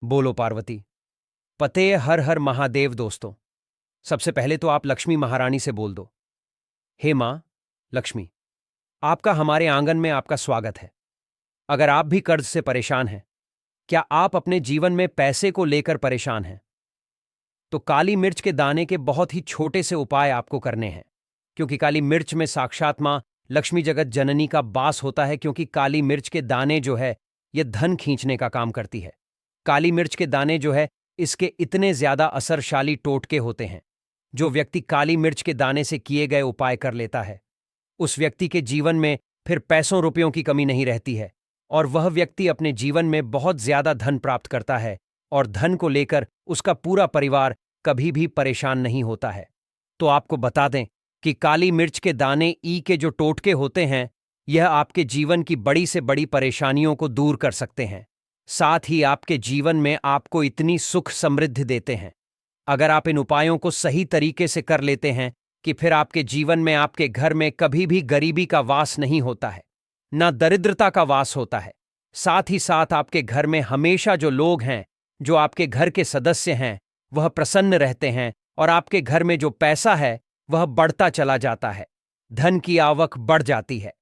बोलो पार्वती। पते हर हर महादेव। दोस्तों, सबसे पहले तो आप लक्ष्मी महारानी से बोल दो, हे माँ लक्ष्मी, आपका हमारे आंगन में आपका स्वागत है। अगर आप भी कर्ज से परेशान हैं, क्या आप अपने जीवन में पैसे को लेकर परेशान हैं, तो काली मिर्च के दाने के बहुत ही छोटे से उपाय आपको करने हैं। क्योंकि काली मिर्च में साक्षात माँ लक्ष्मी जगत जननी का वास होता है। क्योंकि काली मिर्च के दाने जो है ये धन खींचने का काम करती है। काली मिर्च के दाने जो है इसके इतने ज्यादा असरशाली टोटके होते हैं। जो व्यक्ति काली मिर्च के दाने से किए गए उपाय कर लेता है, उस व्यक्ति के जीवन में फिर पैसों रुपयों की कमी नहीं रहती है और वह व्यक्ति अपने जीवन में बहुत ज्यादा धन प्राप्त करता है और धन को लेकर उसका पूरा परिवार कभी भी परेशान नहीं होता है। तो आपको बता दें कि काली मिर्च के दाने ई के जो टोटके होते हैं, यह आपके जीवन की बड़ी से बड़ी परेशानियों को दूर कर सकते हैं। साथ ही आपके जीवन में आपको इतनी सुख समृद्धि देते हैं। अगर आप इन उपायों को सही तरीके से कर लेते हैं कि फिर आपके जीवन में आपके घर में कभी भी गरीबी का वास नहीं होता है, ना दरिद्रता का वास होता है। साथ ही साथ आपके घर में हमेशा जो लोग हैं, जो आपके घर के सदस्य हैं, वह प्रसन्न रहते हैं और आपके घर में जो पैसा है वह बढ़ता चला जाता है। धन की आवक बढ़ जाती है।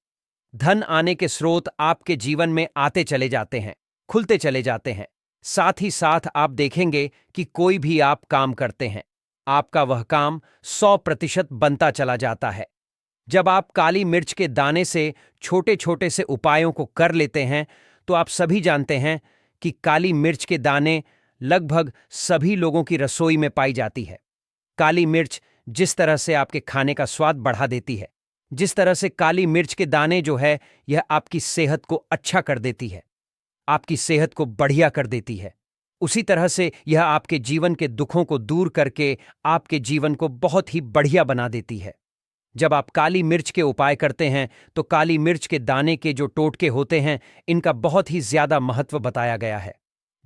धन आने के स्रोत आपके जीवन में आते चले जाते हैं, खुलते चले जाते हैं। साथ ही साथ आप देखेंगे कि कोई भी आप काम करते हैं, आपका वह काम 100% बनता चला जाता है। जब आप काली मिर्च के दाने से छोटे छोटे से उपायों को कर लेते हैं, तो आप सभी जानते हैं कि काली मिर्च के दाने लगभग सभी लोगों की रसोई में पाई जाती है। काली मिर्च जिस तरह से आपके खाने का स्वाद बढ़ा देती है, जिस तरह से काली मिर्च के दाने जो है यह आपकी सेहत को अच्छा कर देती है, आपकी सेहत को बढ़िया कर देती है, उसी तरह से यह आपके जीवन के दुखों को दूर करके आपके जीवन को बहुत ही बढ़िया बना देती है। जब आप काली मिर्च के उपाय करते हैं तो काली मिर्च के दाने के जो टोटके होते हैं, इनका बहुत ही ज्यादा महत्व बताया गया है।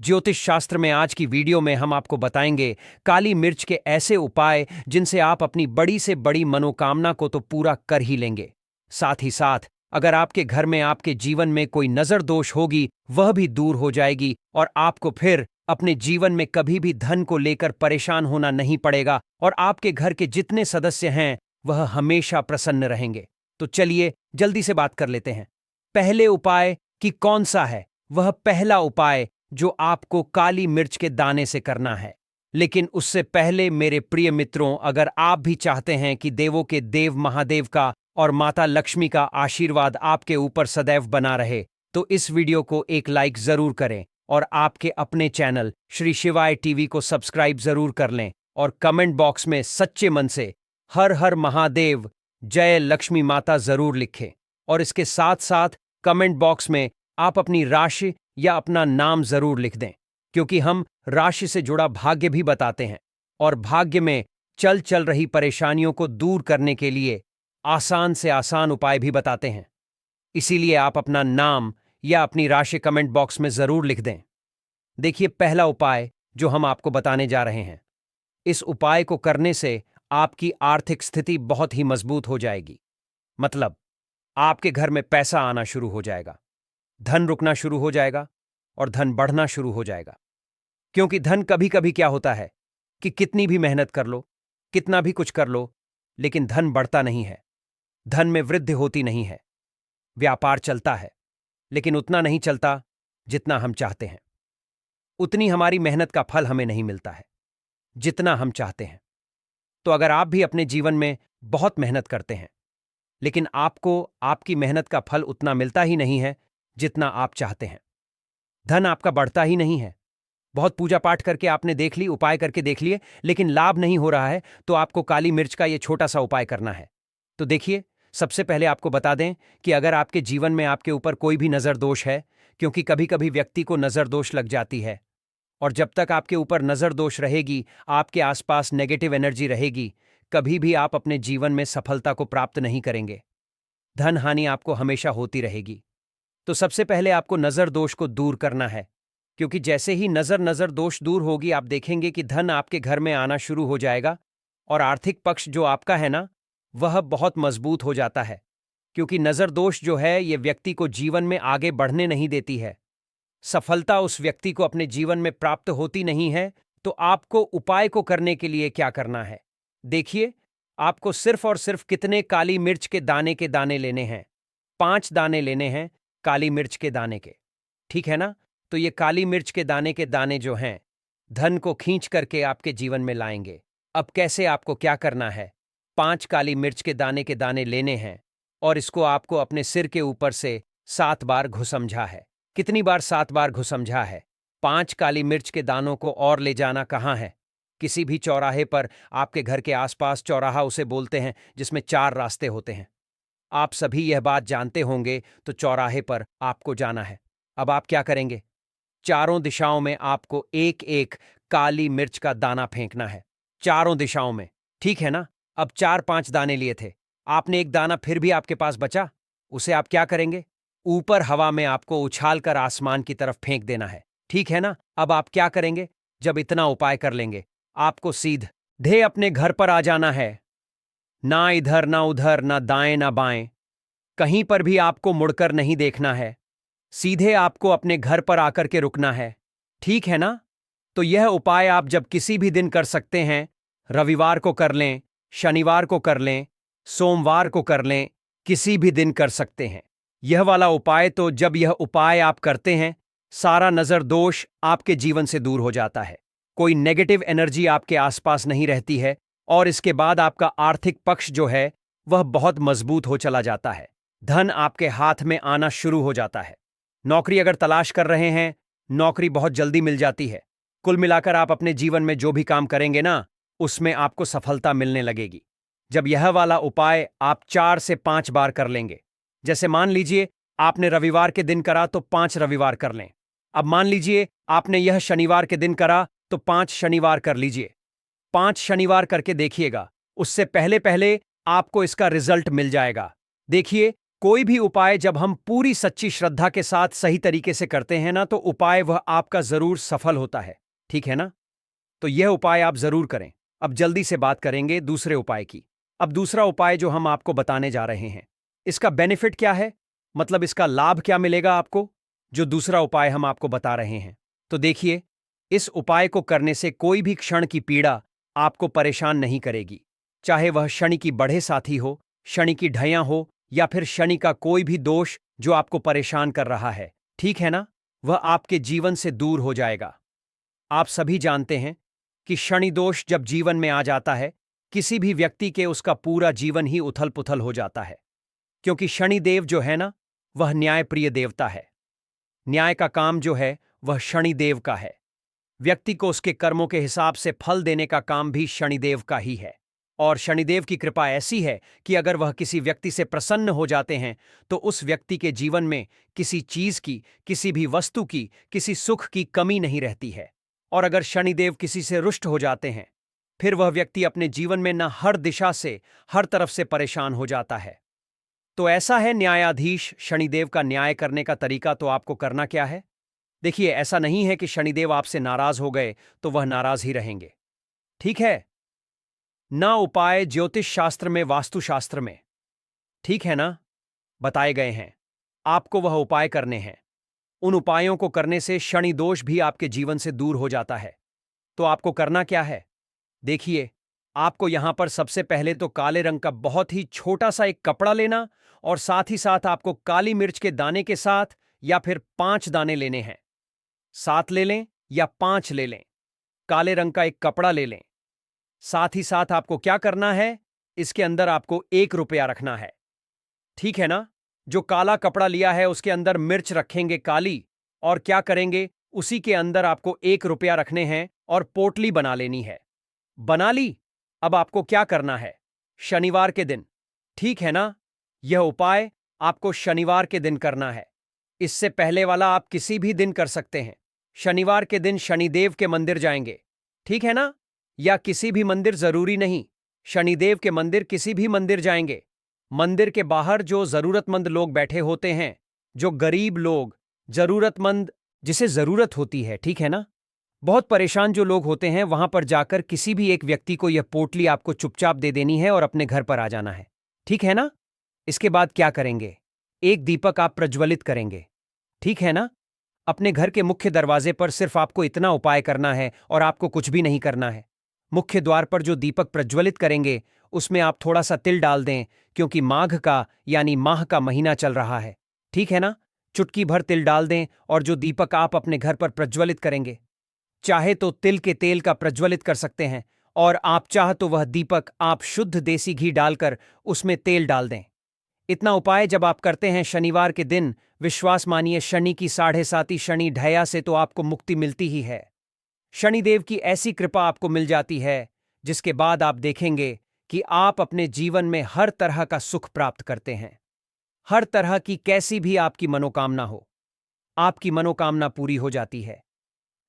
ज्योतिष शास्त्र में आज की वीडियो में हम आपको बताएंगे काली मिर्च के ऐसे उपाय जिनसे आप अपनी बड़ी से बड़ी मनोकामना को तो पूरा कर ही लेंगे। साथ ही साथ अगर आपके घर में आपके जीवन में कोई नजर दोष होगी, वह भी दूर हो जाएगी और आपको फिर अपने जीवन में कभी भी धन को लेकर परेशान होना नहीं पड़ेगा और आपके घर के जितने सदस्य हैं वह हमेशा प्रसन्न रहेंगे। तो चलिए जल्दी से बात कर लेते हैं। पहले उपाय कि कौन सा है? वह पहला उपाय जो आपको काली मिर्च के दाने से करना है। लेकिन उससे पहले मेरे प्रिय मित्रों, अगर आप भी चाहते हैं कि देवों के देव महादेव का और माता लक्ष्मी का आशीर्वाद आपके ऊपर सदैव बना रहे, तो इस वीडियो को एक लाइक जरूर करें और आपके अपने चैनल श्री शिवाय टीवी को सब्सक्राइब जरूर कर लें और कमेंट बॉक्स में सच्चे मन से हर हर महादेव जय लक्ष्मी माता जरूर लिखें। और इसके साथ साथ कमेंट बॉक्स में आप अपनी राशि या अपना नाम जरूर लिख दें, क्योंकि हम राशि से जुड़ा भाग्य भी बताते हैं और भाग्य में चल चल रही परेशानियों को दूर करने के लिए आसान से आसान उपाय भी बताते हैं। इसीलिए आप अपना नाम या अपनी राशि कमेंट बॉक्स में जरूर लिख दें। देखिए, पहला उपाय जो हम आपको बताने जा रहे हैं, इस उपाय को करने से आपकी आर्थिक स्थिति बहुत ही मजबूत हो जाएगी। मतलब आपके घर में पैसा आना शुरू हो जाएगा, धन रुकना शुरू हो जाएगा और धन बढ़ना शुरू हो जाएगा। क्योंकि धन कभी कभी क्या होता है कि कितनी भी मेहनत कर लो, कितना भी कुछ कर लो, लेकिन धन बढ़ता नहीं है, धन में वृद्धि होती नहीं है। व्यापार चलता है, लेकिन उतना नहीं चलता जितना हम चाहते हैं। उतनी हमारी मेहनत का फल हमें नहीं मिलता है जितना हम चाहते हैं। तो अगर आप भी अपने जीवन में बहुत मेहनत करते हैं, लेकिन आपको आपकी मेहनत का फल उतना मिलता ही नहीं है जितना आप चाहते हैं, धन आपका बढ़ता ही नहीं है, बहुत पूजा पाठ करके आपने देख ली, उपाय करके देख लिए, लेकिन लाभ नहीं हो रहा है, तो आपको काली मिर्च का यह छोटा सा उपाय करना है। तो देखिए, सबसे पहले आपको बता दें कि अगर आपके जीवन में आपके ऊपर कोई भी नजर दोष है, क्योंकि कभी कभी व्यक्ति को नजर दोष लग जाती है, और जब तक आपके ऊपर नजर दोष रहेगी, आपके आसपास नेगेटिव एनर्जी रहेगी, कभी भी आप अपने जीवन में सफलता को प्राप्त नहीं करेंगे। धन हानि आपको हमेशा होती रहेगी। तो सबसे पहले आपको नजर दोष को दूर करना है, क्योंकि जैसे ही नजर दोष दूर होगी, आप देखेंगे कि धन आपके घर में आना शुरू हो जाएगा और आर्थिक पक्ष जो आपका है ना, वह बहुत मजबूत हो जाता है। क्योंकि नजर दोष जो है ये व्यक्ति को जीवन में आगे बढ़ने नहीं देती है, सफलता उस व्यक्ति को अपने जीवन में प्राप्त होती नहीं है, तो आपको उपाय को करने के लिए क्या करना है? देखिए, आपको सिर्फ और सिर्फ कितने काली मिर्च के दाने लेने हैं? 5 दाने लेने हैं काली मिर्च के दाने के। ठीक है ना? तो ये काली मिर्च के दाने जो हैं, धन को खींच करके आपके जीवन में लाएंगे। अब कैसे आपको क्या करना है? 5 काली मिर्च के दाने लेने हैं और इसको आपको अपने सिर के ऊपर से 7 बार घुसमझा है। कितनी बार 7 बार घुसमझा है? 5 काली मिर्च के दानों को और ले जाना कहाँ है? किसी भी चौराहे पर, आपके घर के आसपास चौराहा उसे बोलते हैं जिसमें 4 रास्ते होते हैं। आप सभी यह बात जानते होंगे, तो चौराहे पर आपको जाना है। अब आप क्या करेंगे? चारों दिशाओं में आपको एक एक काली मिर्च का दाना फेंकना है। चारों दिशाओं में, ठीक है ना? अब 4-5 दाने लिए थे, आपने एक दाना फिर भी आपके पास बचा, उसे आप क्या करेंगे? ऊपर हवा में आपको उछालकर आसमान की तरफ फेंक देना है, ठीक है ना? अब आप क्या करेंगे? जब इतना उपाय कर लेंगे, आपको सीधे अपने घर पर आ जाना है। ना इधर ना उधर, ना दाएं ना बाएं, कहीं पर भी आपको मुड़कर नहीं देखना है। सीधे आपको अपने घर पर आकर के रुकना है, ठीक है ना? तो यह उपाय आप जब किसी भी दिन कर सकते हैं। रविवार को कर लें, शनिवार को कर लें, सोमवार को कर लें, किसी भी दिन कर सकते हैं यह वाला उपाय। तो जब यह उपाय आप करते हैं, सारा नजर दोष आपके जीवन से दूर हो जाता है, कोई नेगेटिव एनर्जी आपके आसपास नहीं रहती है, और इसके बाद आपका आर्थिक पक्ष जो है वह बहुत मजबूत हो चला जाता है। धन आपके हाथ में आना शुरू हो जाता है। नौकरी अगर तलाश कर रहे हैं, नौकरी बहुत जल्दी मिल जाती है। कुल मिलाकर आप अपने जीवन में जो भी काम करेंगे ना, उसमें आपको सफलता मिलने लगेगी जब यह वाला उपाय आप 4 से 5 बार कर लेंगे। जैसे मान लीजिए आपने रविवार के दिन करा तो 5 रविवार कर लें। अब मान लीजिए आपने यह शनिवार के दिन करा तो 5 शनिवार कर लीजिए। 5 शनिवार करके देखिएगा, उससे पहले पहले आपको इसका रिजल्ट मिल जाएगा। देखिए, कोई भी उपाय जब हम पूरी सच्ची श्रद्धा के साथ सही तरीके से करते हैं ना, तो उपाय वह आपका जरूर सफल होता है, ठीक है ना? तो यह उपाय आप जरूर करें। अब जल्दी से बात करेंगे दूसरे उपाय की। अब दूसरा उपाय जो हम आपको बताने जा रहे हैं, इसका बेनिफिट क्या है, मतलब इसका लाभ क्या मिलेगा आपको, जो दूसरा उपाय हम आपको बता रहे हैं। तो देखिए, इस उपाय को करने से कोई भी क्षण की पीड़ा आपको परेशान नहीं करेगी, चाहे वह शनि की बढ़े साथी हो, शनि की ढैया हो, या फिर शनि का कोई भी दोष जो आपको परेशान कर रहा है, ठीक है ना? वह आपके जीवन से दूर हो जाएगा। आप सभी जानते हैं कि शनि दोष जब जीवन में आ जाता है, किसी भी व्यक्ति के उसका पूरा जीवन ही उथल पुथल हो जाता है, क्योंकि शनि देव जो है ना, वह न्यायप्रिय देवता है। न्याय का काम जो है वह शनि देव का है। व्यक्ति को उसके कर्मों के हिसाब से फल देने का काम भी शनिदेव का ही है। और शनिदेव की कृपा ऐसी है कि अगर वह किसी व्यक्ति से प्रसन्न हो जाते हैं, तो उस व्यक्ति के जीवन में किसी चीज की, किसी भी वस्तु की, किसी सुख की कमी नहीं रहती है। और अगर शनिदेव किसी से रुष्ट हो जाते हैं, फिर वह व्यक्ति अपने जीवन में न हर दिशा से, हर तरफ से परेशान हो जाता है। तो ऐसा है न्यायाधीश शनिदेव का न्याय करने का तरीका। तो आपको करना क्या है? देखिए, ऐसा नहीं है कि शनिदेव आपसे नाराज हो गए तो वह नाराज ही रहेंगे, ठीक है ना? उपाय ज्योतिष शास्त्र में, वास्तुशास्त्र में, ठीक है ना, बताए गए हैं। आपको वह उपाय करने हैं। उन उपायों को करने से शनि दोष भी आपके जीवन से दूर हो जाता है। तो आपको करना क्या है? देखिए, आपको यहां पर सबसे पहले तो काले रंग का बहुत ही छोटा सा एक कपड़ा लेना, और साथ ही साथ आपको काली मिर्च के दाने के साथ या फिर 5 दाने लेने हैं। 7 ले लें या 5 ले लें, काले रंग का एक कपड़ा ले लें। साथ ही साथ आपको क्या करना है, इसके अंदर आपको 1 रुपया रखना है, ठीक है ना? जो काला कपड़ा लिया है उसके अंदर मिर्च रखेंगे काली, और क्या करेंगे, उसी के अंदर आपको 1 रुपया रखने हैं और पोटली बना लेनी है। बना ली? अब आपको क्या करना है? शनिवार के दिन, ठीक है ना? यह उपाय आपको शनिवार के दिन करना है। इससे पहले वाला आप किसी भी दिन कर सकते हैं। शनिवार के दिन शनिदेव के मंदिर जाएंगे, ठीक है ना? या किसी भी मंदिर जरूरी नहीं, शनिदेव के मंदिर, किसी भी मंदिर जाएंगे। मंदिर के बाहर जो जरूरतमंद लोग बैठे होते हैं, जो गरीब लोग, जरूरतमंद, जिसे जरूरत होती है, ठीक है ना, बहुत परेशान जो लोग होते हैं, वहां पर जाकर किसी भी एक व्यक्ति को यह पोटली आपको चुपचाप दे देनी है और अपने घर पर आ जाना है, ठीक है ना? इसके बाद क्या करेंगे? एक दीपक आप प्रज्वलित करेंगे, ठीक है ना? अपने घर के मुख्य दरवाजे पर सिर्फ आपको इतना उपाय करना है और आपको कुछ भी नहीं करना है। मुख्य द्वार पर जो दीपक प्रज्वलित करेंगे उसमें आप थोड़ा सा तिल डाल दें, क्योंकि माघ का यानी माह का महीना चल रहा है। ठीक है ना? चुटकी भर तिल डाल दें और जो दीपक आप अपने घर पर प्रज्वलित करेंगे, चाहे तो तिल के तेल का प्रज्वलित कर सकते हैं, और आप चाह तो वह दीपक आप शुद्ध देसी घी डालकर उसमें तेल डाल दें। इतना उपाय जब आप करते हैं शनिवार के दिन, विश्वास मानिए शनि की 7.5 शनि ढैया से तो आपको मुक्ति मिलती ही है। शनिदेव की ऐसी कृपा आपको मिल जाती है जिसके बाद आप देखेंगे कि आप अपने जीवन में हर तरह का सुख प्राप्त करते हैं। हर तरह की कैसी भी आपकी मनोकामना हो, आपकी मनोकामना पूरी हो जाती है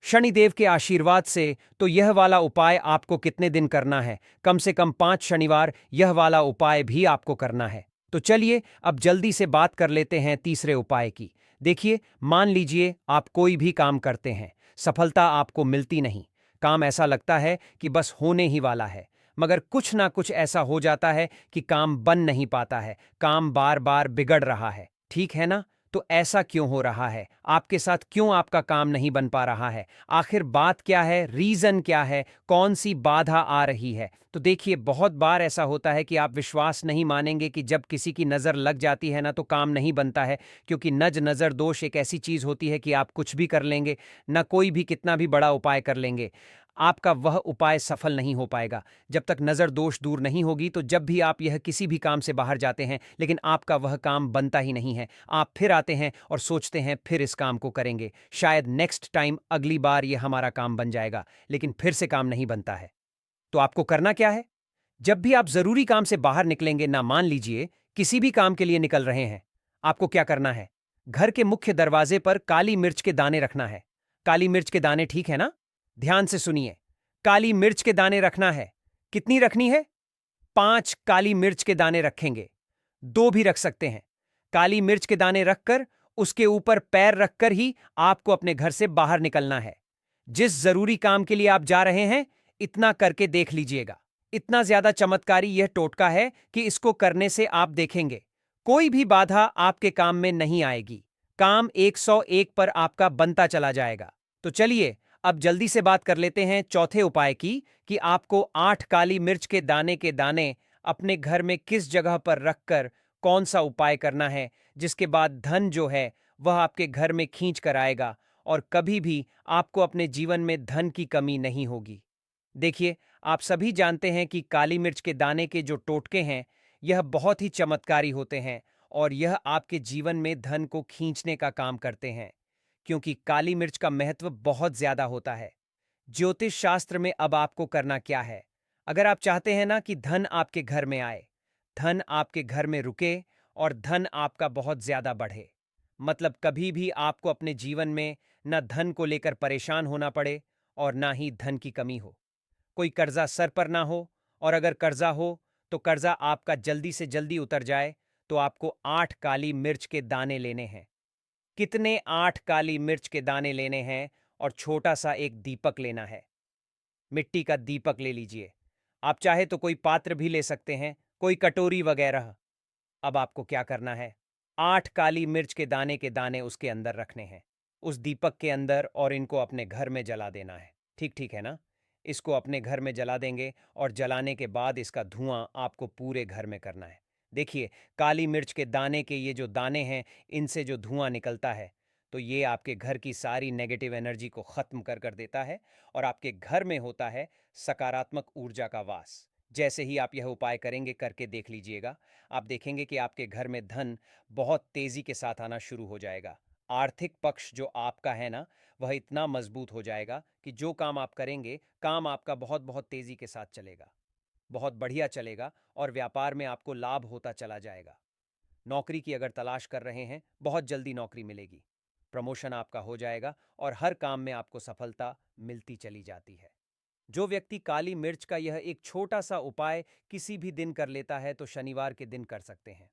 शनिदेव के आशीर्वाद से। तो यह वाला उपाय आपको कितने दिन करना है? कम से कम 5 शनिवार यह वाला उपाय भी आपको करना है। तो चलिए अब जल्दी से बात कर लेते हैं तीसरे उपाय की। देखिए, मान लीजिए आप कोई भी काम करते हैं, सफलता आपको मिलती नहीं। काम ऐसा लगता है कि बस होने ही वाला है, मगर कुछ ना कुछ ऐसा हो जाता है कि काम बन नहीं पाता है, काम बार बार बिगड़ रहा है। ठीक है ना? तो ऐसा क्यों हो रहा है? आपके साथ क्यों आपका काम नहीं बन पा रहा है? आखिर बात क्या है? रीजन क्या है? कौन सी बाधा आ रही है? तो देखिए, बहुत बार ऐसा होता है कि आप विश्वास नहीं मानेंगे कि जब किसी की नज़र लग जाती है ना तो काम नहीं बनता है, क्योंकि नज़र दोष एक ऐसी चीज़ होती है कि आप कुछ भी कर लेंगे, ना कोई भी कितना भी बड़ा उपाय कर लेंगे, आपका वह उपाय सफल नहीं हो पाएगा। जब तक नज़र दोष दूर नहीं होगी, तो जब भी आप यह किसी भी काम से बाहर जाते हैं लेकिन आपका वह काम बनता ही नहीं है, आप फिर आते हैं और सोचते हैं फिर इस काम को करेंगे, शायद नेक्स्ट टाइम अगली बार यह हमारा काम बन जाएगा, लेकिन फिर से काम नहीं बनता है। तो आपको करना क्या है? जब भी आप जरूरी काम से बाहर निकलेंगे ना, मान लीजिए किसी भी काम के लिए निकल रहे हैं, आपको क्या करना है? घर के मुख्य दरवाजे पर काली मिर्च के दाने रखना है। काली मिर्च के दाने, ठीक है ना? ध्यान से सुनिए, काली मिर्च के दाने रखना है। कितनी रखनी है? 5 काली मिर्च के दाने रखेंगे, 2 भी रख सकते हैं। काली मिर्च के दाने रखकर उसके ऊपर पैर रखकर ही आपको अपने घर से बाहर निकलना है। जिस जरूरी काम के लिए आप जा रहे हैं, इतना करके देख लीजिएगा। इतना ज्यादा चमत्कारी यह टोटका है कि इसको करने से आप देखेंगे कोई भी बाधा आपके काम में नहीं आएगी। काम 101 पर आपका बनता चला जाएगा। तो चलिए अब जल्दी से बात कर लेते हैं चौथे उपाय की, कि आपको 8 काली मिर्च के दाने अपने घर में किस जगह पर रखकर कौन सा उपाय करना है, जिसके बाद धन जो है वह आपके घर में खींच कर आएगा और कभी भी आपको अपने जीवन में धन की कमी नहीं होगी। देखिए, आप सभी जानते हैं कि काली मिर्च के दाने के जो टोटके हैं, यह बहुत ही चमत्कारी होते हैं और यह आपके जीवन में धन को खींचने का काम करते हैं, क्योंकि काली मिर्च का महत्व बहुत ज्यादा होता है। ज्योतिष शास्त्र में अब आपको करना क्या है? अगर आप चाहते हैं ना कि धन आपके घर में आए, धन आपके घर में रुके और धन आपका बहुत ज्यादा बढ़े, मतलब कभी भी आपको अपने जीवन में न धन को लेकर परेशान होना पड़े और ना ही धन की कमी हो, कोई कर्जा सर पर ना हो, और अगर कर्जा हो तो कर्जा आपका जल्दी से जल्दी उतर जाए, तो आपको 8 काली मिर्च के दाने लेने हैं। कितने? 8 काली मिर्च के दाने लेने हैं और छोटा सा एक दीपक लेना है। मिट्टी का दीपक ले लीजिए। आप चाहे तो कोई पात्र भी ले सकते हैं, कोई कटोरी वगैरह। अब आपको क्या करना है? 8 काली मिर्च के दाने उसके अंदर रखने हैं, उस दीपक के अंदर, और इनको अपने घर में जला देना है। ठीक ठीक है ना? इसको अपने घर में जला देंगे और जलाने के बाद इसका धुआं आपको पूरे घर में करना है। देखिए, काली मिर्च के दाने के ये जो दाने हैं, इनसे जो धुआं निकलता है, तो ये आपके घर की सारी नेगेटिव एनर्जी को खत्म कर कर देता है और आपके घर में होता है सकारात्मक ऊर्जा का वास। जैसे ही आप यह उपाय करेंगे, करके देख लीजिएगा, आप देखेंगे कि आपके घर में धन बहुत तेजी के साथ आना शुरू हो जाएगा। आर्थिक पक्ष जो आपका है ना, वह इतना मजबूत हो जाएगा कि जो काम आप करेंगे, काम आपका बहुत बहुत तेजी के साथ चलेगा, बहुत बढ़िया चलेगा और व्यापार में आपको लाभ होता चला जाएगा। नौकरी की अगर तलाश कर रहे हैं, बहुत जल्दी नौकरी मिलेगी, प्रमोशन आपका हो जाएगा और हर काम में आपको सफलता मिलती चली जाती है। जो व्यक्ति काली मिर्च का यह एक छोटा सा उपाय किसी भी दिन कर लेता है, तो शनिवार के दिन कर सकते हैं,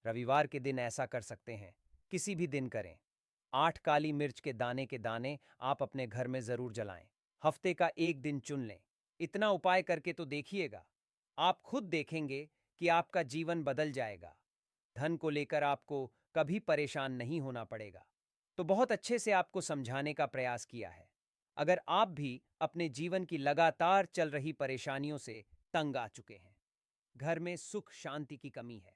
रविवार के दिन ऐसा कर सकते हैं, किसी भी दिन करें। 8 काली मिर्च के दाने आप अपने घर में जरूर जलाएं। हफ्ते का एक दिन चुन लें। इतना उपाय करके तो देखिएगा, आप खुद देखेंगे कि आपका जीवन बदल जाएगा। धन को लेकर आपको कभी परेशान नहीं होना पड़ेगा। तो बहुत अच्छे से आपको समझाने का प्रयास किया है। अगर आप भी अपने जीवन की लगातार चल रही परेशानियों से तंग आ चुके हैं, घर में सुख शांति की कमी है,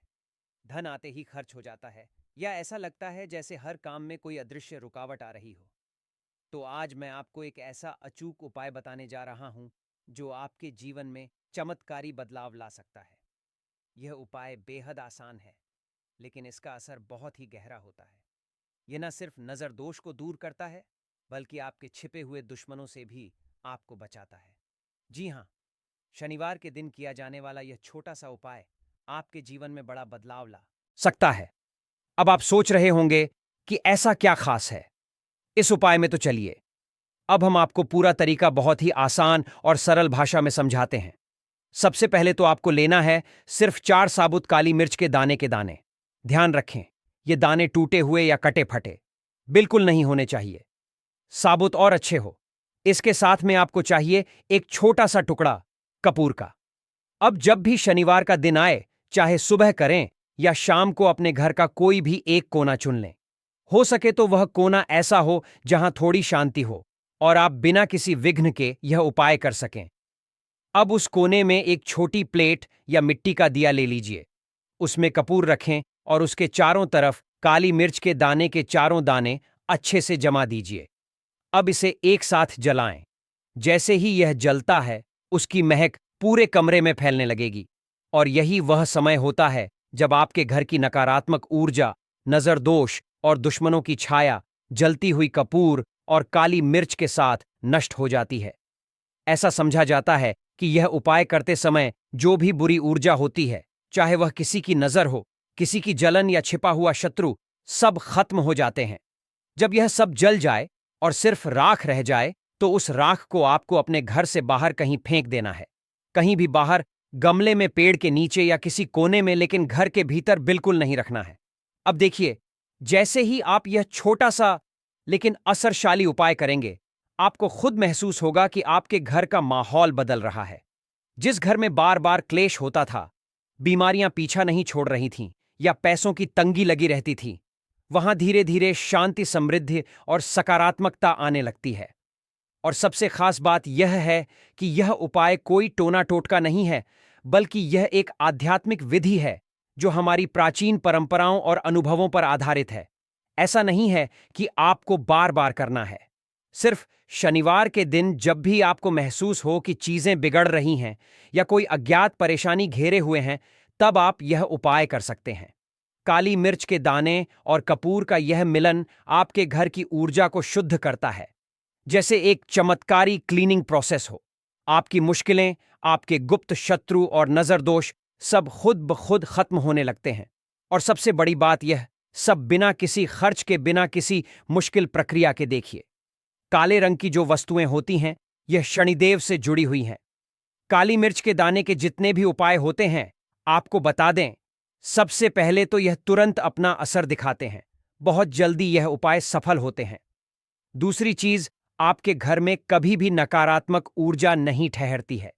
धन आते ही खर्च हो जाता है, या ऐसा लगता है जैसे हर काम में कोई अदृश्य रुकावट आ रही हो, तो आज मैं आपको एक ऐसा अचूक उपाय बताने जा रहा हूं जो आपके जीवन में चमत्कारी बदलाव ला सकता है। यह उपाय बेहद आसान है, लेकिन इसका असर बहुत ही गहरा होता है। यह न सिर्फ नजर दोष को दूर करता है, बल्कि आपके छिपे हुए दुश्मनों से भी आपको बचाता है। जी हाँ, शनिवार के दिन किया जाने वाला यह छोटा सा उपाय आपके जीवन में बड़ा बदलाव ला सकता है। अब आप सोच रहे होंगे कि ऐसा क्या खास है इस उपाय में, तो चलिए अब हम आपको पूरा तरीका बहुत ही आसान और सरल भाषा में समझाते हैं। सबसे पहले तो आपको लेना है सिर्फ 4 साबुत काली मिर्च के दाने। ध्यान रखें, ये दाने टूटे हुए या कटे फटे बिल्कुल नहीं होने चाहिए, साबुत और अच्छे हो। इसके साथ में आपको चाहिए एक छोटा सा टुकड़ा कपूर का। अब जब भी शनिवार का दिन आए, चाहे सुबह करें या शाम को, अपने घर का कोई भी एक कोना चुन लें। हो सके तो वह कोना ऐसा हो जहां थोड़ी शांति हो और आप बिना किसी विघ्न के यह उपाय कर सकें। अब उस कोने में एक छोटी प्लेट या मिट्टी का दिया ले लीजिए, उसमें कपूर रखें और उसके चारों तरफ काली मिर्च के दाने के चारों दाने अच्छे से जमा दीजिए। अब इसे एक साथ जलाएं। जैसे ही यह जलता है, उसकी महक पूरे कमरे में फैलने लगेगी, और यही वह समय होता है जब आपके घर की नकारात्मक ऊर्जा, नजरदोष और दुश्मनों की छाया जलती हुई कपूर और काली मिर्च के साथ नष्ट हो जाती है। ऐसा समझा जाता है कि यह उपाय करते समय जो भी बुरी ऊर्जा होती है, चाहे वह किसी की नजर हो, किसी की जलन या छिपा हुआ शत्रु, सब खत्म हो जाते हैं। जब यह सब जल जाए और सिर्फ राख रह जाए, तो उस राख को आपको अपने घर से बाहर कहीं फेंक देना है। कहीं भी बाहर, गमले में, पेड़ के नीचे या किसी कोने में, लेकिन घर के भीतर बिल्कुल नहीं रखना है। अब देखिए, जैसे ही आप यह छोटा सा लेकिन असरशाली उपाय करेंगे, आपको खुद महसूस होगा कि आपके घर का माहौल बदल रहा है। जिस घर में बार बार क्लेश होता था, बीमारियां पीछा नहीं छोड़ रही थीं या पैसों की तंगी लगी रहती थी, वहां धीरे धीरे शांति, समृद्धि और सकारात्मकता आने लगती है। और सबसे खास बात यह है कि यह उपाय कोई टोना टोटका नहीं है, बल्कि यह एक आध्यात्मिक विधि है जो हमारी प्राचीन परंपराओं और अनुभवों पर आधारित है। ऐसा नहीं है कि आपको बार बार करना है। सिर्फ शनिवार के दिन जब भी आपको महसूस हो कि चीजें बिगड़ रही हैं या कोई अज्ञात परेशानी घेरे हुए हैं, तब आप यह उपाय कर सकते हैं। काली मिर्च के दाने और कपूर का यह मिलन आपके घर की ऊर्जा को शुद्ध करता है, जैसे एक चमत्कारी क्लीनिंग प्रोसेस हो। आपकी मुश्किलें, आपके गुप्त शत्रु और नजरदोष सब खुद ब खुद खत्म होने लगते हैं। और सबसे बड़ी बात, यह सब बिना किसी खर्च के, बिना किसी मुश्किल प्रक्रिया के। देखिए, काले रंग की जो वस्तुएं होती हैं, यह शनिदेव से जुड़ी हुई हैं। काली मिर्च के दाने के जितने भी उपाय होते हैं, आपको बता दें, सबसे पहले तो यह तुरंत अपना असर दिखाते हैं। बहुत जल्दी यह उपाय सफल होते हैं। दूसरी चीज, आपके घर में कभी भी नकारात्मक ऊर्जा नहीं ठहरती है।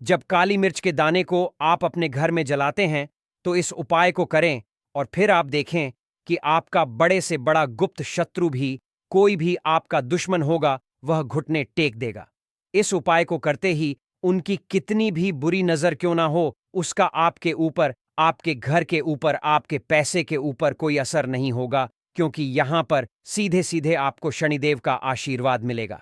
जब काली मिर्च के दाने को आप अपने घर में जलाते हैं, तो इस उपाय को करें और फिर आप देखें कि आपका बड़े से बड़ा गुप्त शत्रु भी, कोई भी आपका दुश्मन होगा, वह घुटने टेक देगा। इस उपाय को करते ही उनकी कितनी भी बुरी नजर क्यों ना हो, उसका आपके ऊपर, आपके घर के ऊपर, आपके पैसे के ऊपर कोई असर नहीं होगा, क्योंकि यहां पर सीधे सीधे आपको शनिदेव का आशीर्वाद मिलेगा।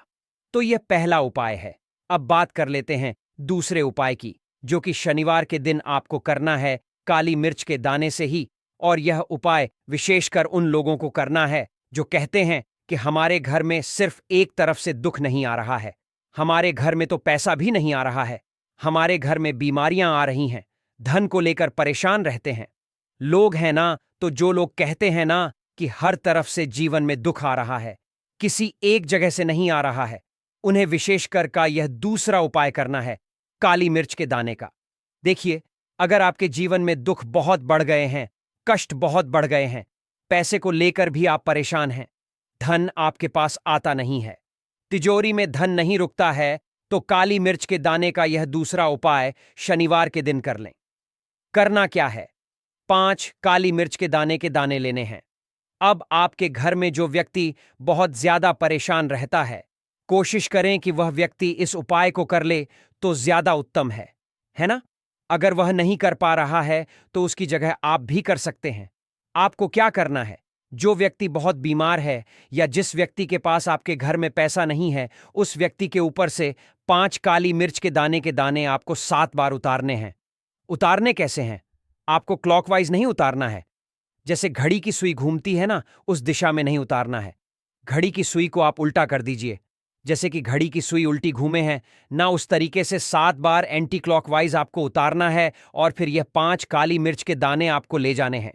तो यह पहला उपाय है। अब बात कर लेते हैं दूसरे उपाय की, जो कि शनिवार के दिन आपको करना है काली मिर्च के दाने से ही। और यह उपाय विशेषकर उन लोगों को करना है जो कहते हैं कि हमारे घर में सिर्फ एक तरफ से दुख नहीं आ रहा है, हमारे घर में तो पैसा भी नहीं आ रहा है, हमारे घर में बीमारियां आ रही हैं, धन को लेकर परेशान रहते हैं। लोग हैं ना, तो जो लोग कहते हैं ना कि हर तरफ से जीवन में दुख आ रहा है, किसी एक जगह से नहीं आ रहा है, उन्हें विशेषकर का यह दूसरा उपाय करना है, काली मिर्च के दाने का। देखिए, अगर आपके जीवन में दुख बहुत बढ़ गए हैं, कष्ट बहुत बढ़ गए हैं, पैसे को लेकर भी आप परेशान हैं, धन आपके पास आता नहीं है, तिजोरी में धन नहीं रुकता है, तो काली मिर्च के दाने का यह दूसरा उपाय शनिवार के दिन कर लें। करना क्या है? 5 काली मिर्च के दाने लेने हैं। अब आपके घर में जो व्यक्ति बहुत ज्यादा परेशान रहता है, कोशिश करें कि वह व्यक्ति इस उपाय को कर ले तो ज्यादा उत्तम है ना? अगर वह नहीं कर पा रहा है तो उसकी जगह आप भी कर सकते हैं। आपको क्या करना है? जो व्यक्ति बहुत बीमार है या जिस व्यक्ति के पास आपके घर में पैसा नहीं है, उस व्यक्ति के ऊपर से 5 काली मिर्च के दाने आपको 7 बार उतारने हैं। उतारने कैसे हैं? आपको क्लॉकवाइज नहीं उतारना है। जैसे घड़ी की सुई घूमती है ना, उस दिशा में नहीं उतारना है। घड़ी की सुई को आप उल्टा कर दीजिए। जैसे कि घड़ी की सुई उल्टी घूमे है ना, उस तरीके से 7 बार एंटी क्लॉकवाइज आपको उतारना है और फिर यह 5 काली मिर्च के दाने आपको ले जाने हैं।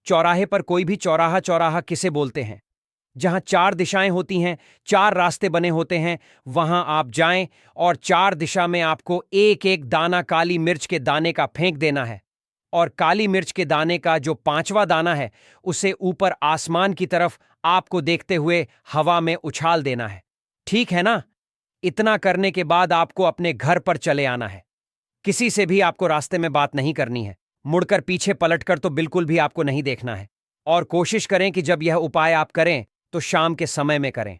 चौराहे पर कोई भी चौराहा चौराहा किसे बोलते हैं? जहां 4 दिशाएं होती हैं, 4 रास्ते बने होते हैं, वहां आप जाएं और 4 दिशा में आपको एक एक दाना काली मिर्च के दाने का फेंक देना है। और काली मिर्च के दाने का जो 5वां दाना है, उसे ऊपर आसमान की तरफ आपको देखते हुए हवा में उछाल देना है। ठीक है ना? इतना करने के बाद आपको अपने घर पर चले आना है। किसी से भी आपको रास्ते में बात नहीं करनी है। मुड़कर पीछे पलटकर तो बिल्कुल भी आपको नहीं देखना है। और कोशिश करें कि जब यह उपाय आप करें तो शाम के समय में करें।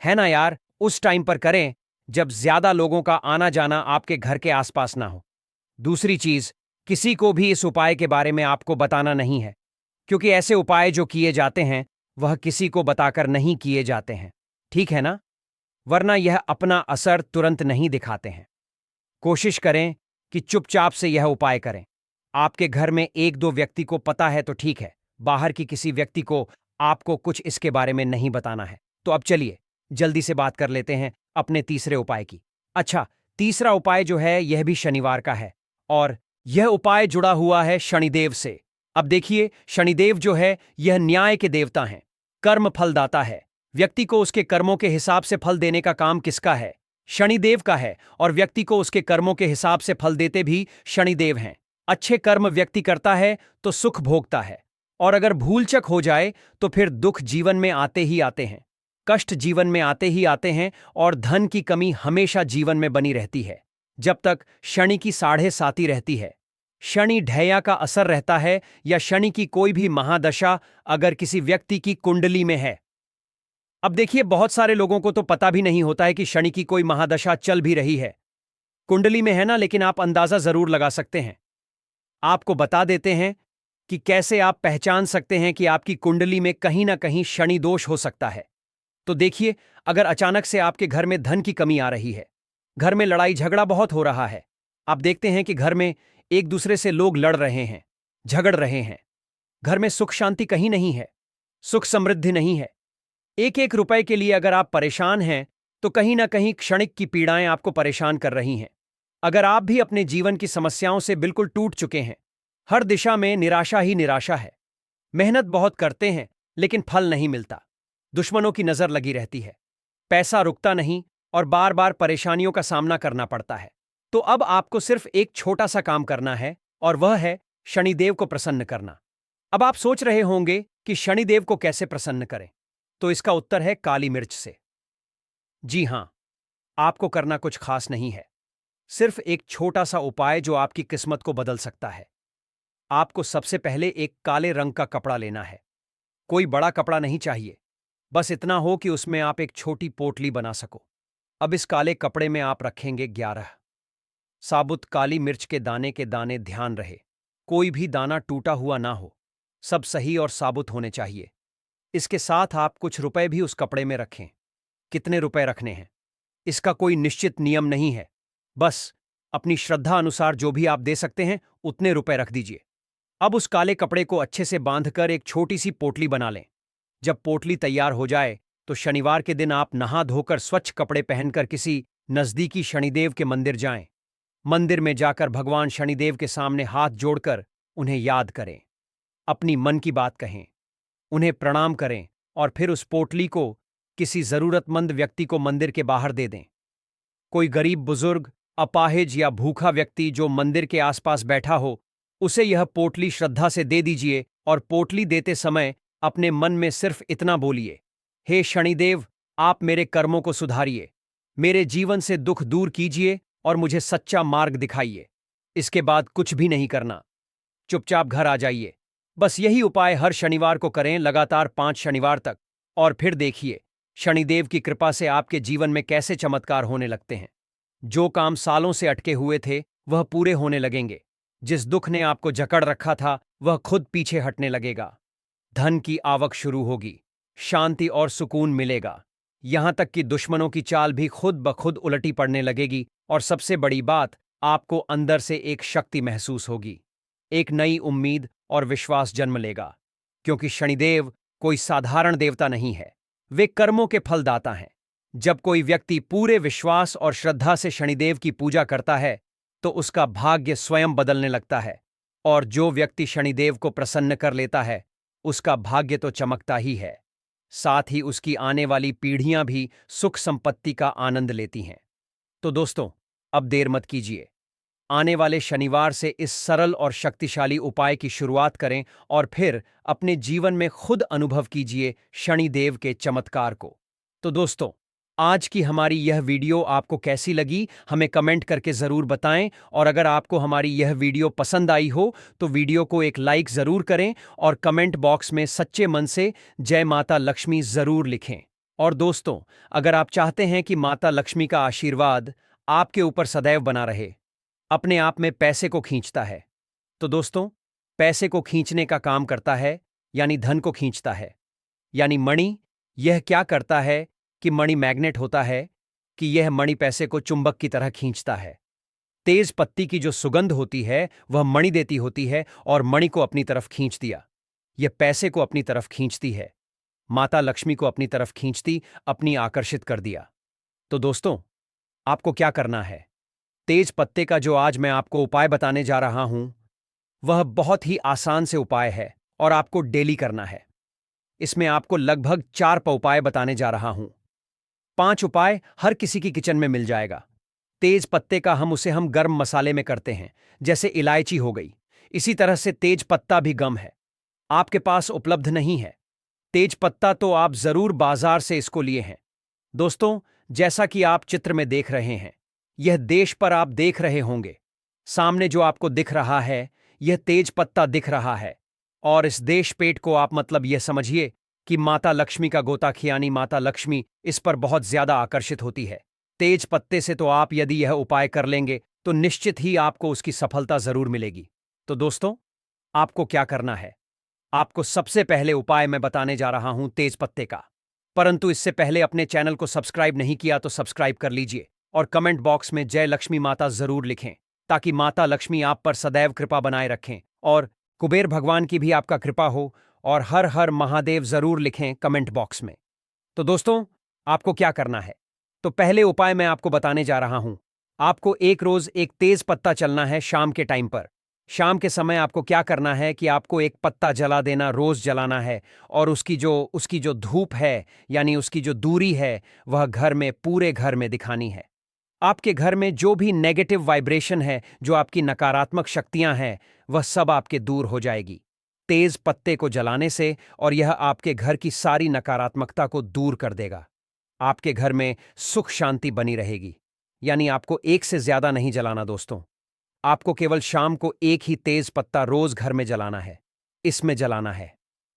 है ना यार? उस टाइम पर करें जब ज्यादा लोगों का आना जाना आपके घर के आसपास ना हो। दूसरी चीज, किसी को भी इस उपाय के बारे में आपको बताना नहीं है, क्योंकि ऐसे उपाय जो किए जाते हैं वह किसी को बताकर नहीं किए जाते हैं। ठीक है ना? वरना यह अपना असर तुरंत नहीं दिखाते हैं। कोशिश करें कि चुपचाप से यह उपाय करें। आपके घर में 1-2 व्यक्ति को पता है तो ठीक है, बाहर की किसी व्यक्ति को आपको कुछ इसके बारे में नहीं बताना है। तो अब चलिए जल्दी से बात कर लेते हैं अपने तीसरे उपाय की। अच्छा, तीसरा उपाय जो है यह भी शनिवार का है और यह उपाय जुड़ा हुआ है शनिदेव से। अब देखिए, शनिदेव जो है यह न्याय के देवता हैं, कर्म फलदाता है। व्यक्ति को उसके कर्मों के हिसाब से फल देने का काम किसका है? शनिदेव का है। और व्यक्ति को उसके कर्मों के हिसाब से फल देते भी शनिदेव हैं। अच्छे कर्म व्यक्ति करता है तो सुख भोगता है, और अगर भूलचक हो जाए तो फिर दुख जीवन में आते ही आते हैं, कष्ट जीवन में आते ही आते हैं, और धन की कमी हमेशा जीवन में बनी रहती है जब तक शनि की 7.5 रहती है। शनि ढैया का असर रहता है या शनि की कोई भी महादशा अगर किसी व्यक्ति की कुंडली में है। अब देखिए, बहुत सारे लोगों को तो पता भी नहीं होता है कि शनि की कोई महादशा चल भी रही है। कुंडली में है ना, लेकिन आप अंदाजा जरूर लगा सकते हैं। आपको बता देते हैं कि कैसे आप पहचान सकते हैं कि आपकी कुंडली में कहीं ना कहीं शनि दोष हो सकता है। तो देखिए, अगर अचानक से आपके घर में धन की कमी आ रही है, घर में लड़ाई झगड़ा बहुत हो रहा है, आप देखते हैं कि घर में एक दूसरे से लोग लड़ रहे हैं, झगड़ रहे हैं, घर में सुख शांति कहीं नहीं है, सुख समृद्धि नहीं है, एक एक रुपए के लिए अगर आप परेशान हैं तो कहीं ना कहीं क्षणिक की पीड़ाएं आपको परेशान कर रही हैं। अगर आप भी अपने जीवन की समस्याओं से बिल्कुल टूट चुके हैं, हर दिशा में निराशा ही निराशा है, मेहनत बहुत करते हैं लेकिन फल नहीं मिलता, दुश्मनों की नजर लगी रहती है, पैसा रुकता नहीं और बार बार परेशानियों का सामना करना पड़ता है, तो अब आपको सिर्फ एक छोटा सा काम करना है और वह है शनिदेव को प्रसन्न करना। अब आप सोच रहे होंगे कि शनिदेव को कैसे प्रसन्न करें, तो इसका उत्तर है काली मिर्च से। जी हां, आपको करना कुछ खास नहीं है, सिर्फ एक छोटा सा उपाय जो आपकी किस्मत को बदल सकता है। आपको सबसे पहले एक काले रंग का कपड़ा लेना है। कोई बड़ा कपड़ा नहीं चाहिए, बस इतना हो कि उसमें आप एक छोटी पोटली बना सको। अब इस काले कपड़े में आप रखेंगे 11 साबुत काली मिर्च के दाने। ध्यान रहे, कोई भी दाना टूटा हुआ ना हो, सब सही और साबुत होने चाहिए। इसके साथ आप कुछ रुपए भी उस कपड़े में रखें। कितने रुपए रखने हैं, इसका कोई निश्चित नियम नहीं है, बस अपनी श्रद्धा अनुसार जो भी आप दे सकते हैं उतने रुपए रख दीजिए। अब उस काले कपड़े को अच्छे से बांधकर एक छोटी सी पोटली बना लें। जब पोटली तैयार हो जाए तो शनिवार के दिन आप नहा धोकर स्वच्छ कपड़े पहनकर किसी नजदीकी शनिदेव के मंदिर जाएं। मंदिर में जाकर भगवान शनिदेव के सामने हाथ जोड़कर उन्हें याद करें, अपनी मन की बात कहें, उन्हें प्रणाम करें और फिर उस पोटली को किसी जरूरतमंद व्यक्ति को मंदिर के बाहर दे दें। कोई गरीब बुजुर्ग, अपाहिज या भूखा व्यक्ति जो मंदिर के आसपास बैठा हो, उसे यह पोटली श्रद्धा से दे दीजिए और पोटली देते समय अपने मन में सिर्फ इतना बोलिए, हे शनिदेव, आप मेरे कर्मों को सुधारिए, मेरे जीवन से दुख दूर कीजिए और मुझे सच्चा मार्ग दिखाइए। इसके बाद कुछ भी नहीं करना, चुपचाप घर आ जाइए बस यही उपाय हर शनिवार को करें, लगातार 5 शनिवार तक, और फिर देखिए शनिदेव की कृपा से आपके जीवन में कैसे चमत्कार होने लगते हैं। जो काम सालों से अटके हुए थे वह पूरे होने लगेंगे। जिस दुख ने आपको जकड़ रखा था वह खुद पीछे हटने लगेगा। धन की आवक शुरू होगी, शांति और सुकून मिलेगा। यहां तक कि दुश्मनों की चाल भी खुद ब खुद उलटी पड़ने लगेगी, और सबसे बड़ी बात, आपको अंदर से एक शक्ति महसूस होगी। एक नई उम्मीद और विश्वास जन्म लेगा, क्योंकि शनिदेव कोई साधारण देवता नहीं है, वे कर्मों के फलदाता हैं। जब कोई व्यक्ति पूरे विश्वास और श्रद्धा से शनिदेव की पूजा करता है तो उसका भाग्य स्वयं बदलने लगता है, और जो व्यक्ति शनिदेव को प्रसन्न कर लेता है उसका भाग्य तो चमकता ही है, साथ ही उसकी आने वाली पीढ़ियां भी सुख संपत्ति का आनंद लेती हैं। तो दोस्तों, अब देर मत कीजिए, आने वाले शनिवार से इस सरल और शक्तिशाली उपाय की शुरुआत करें और फिर अपने जीवन में खुद अनुभव कीजिए शनिदेव के चमत्कार को। तो दोस्तों, आज की हमारी यह वीडियो आपको कैसी लगी हमें कमेंट करके ज़रूर बताएं, और अगर आपको हमारी यह वीडियो पसंद आई हो तो वीडियो को एक लाइक ज़रूर करें और कमेंट बॉक्स में सच्चे मन से जय माता लक्ष्मी ज़रूर लिखें। और दोस्तों, अगर आप चाहते हैं कि माता लक्ष्मी का आशीर्वाद आपके ऊपर सदैव बना रहे, अपने आप में पैसे को खींचता है, तो दोस्तों, पैसे को खींचने का काम करता है, यानी धन को खींचता है, यानी मणि। यह क्या करता है कि मणि मैग्नेट होता है, कि यह मणि पैसे को चुंबक की तरह खींचता है। तेज पत्ती की जो सुगंध होती है वह मणि देती होती है, और मणि को अपनी तरफ खींच दिया, यह पैसे को अपनी तरफ खींचती है। माता लक्ष्मी को अपनी तरफ खींचती, अपनी आकर्षित कर दिया। तो दोस्तों, आपको क्या करना है? तेज पत्ते का जो आज मैं आपको उपाय बताने जा रहा हूं वह बहुत ही आसान से उपाय है और आपको डेली करना है। इसमें आपको लगभग 4 उपाय बताने जा रहा हूं। 5 उपाय हर किसी की किचन में मिल जाएगा। तेज पत्ते का हम गर्म मसाले में करते हैं, जैसे इलायची हो गई। इसी तरह से तेज पत्ता भी गम है, आपके पास उपलब्ध नहीं है तेज पत्ता, तो आप जरूर बाजार से इसको लिए हैं। दोस्तों, जैसा कि आप चित्र में देख रहे हैं, यह देश पर आप देख रहे होंगे, सामने जो आपको दिख रहा है यह तेज पत्ता दिख रहा है। और इस देश पेट को आप मतलब यह समझिए कि माता लक्ष्मी का गोताखियानी माता लक्ष्मी इस पर बहुत ज्यादा आकर्षित होती है। तेज पत्ते से तो आप यदि यह उपाय कर लेंगे तो निश्चित ही आपको उसकी सफलता जरूर मिलेगी। तो दोस्तों, आपको क्या करना है? आपको सबसे पहले उपाय मैं बताने जा रहा हूं तेज पत्ते का, परंतु इससे पहले अपने चैनल को सब्सक्राइब नहीं किया तो सब्सक्राइब कर लीजिए, और कमेंट बॉक्स में जय लक्ष्मी माता जरूर लिखें, ताकि माता लक्ष्मी आप पर सदैव कृपा बनाए रखें, और कुबेर भगवान की भी आपका कृपा हो। और हर हर महादेव जरूर लिखें कमेंट बॉक्स में। तो दोस्तों, आपको क्या करना है? तो पहले उपाय मैं आपको बताने जा रहा हूं। आपको एक रोज एक तेज पत्ता चलना है शाम के टाइम पर। शाम के समय आपको क्या करना है कि आपको एक पत्ता जला देना, रोज जलाना है, और उसकी जो धूप है, यानी उसकी जो दूरी है, वह घर में, पूरे घर में दिखानी है। आपके घर में जो भी नेगेटिव वाइब्रेशन है, जो आपकी नकारात्मक शक्तियां हैं, वह सब आपके दूर हो जाएगी तेज पत्ते को जलाने से, और यह आपके घर की सारी नकारात्मकता को दूर कर देगा। आपके घर में सुख शांति बनी रहेगी। यानी आपको एक से ज्यादा नहीं जलाना दोस्तों, आपको केवल शाम को एक ही तेज पत्ता रोज घर में जलाना है। इसमें जलाना है,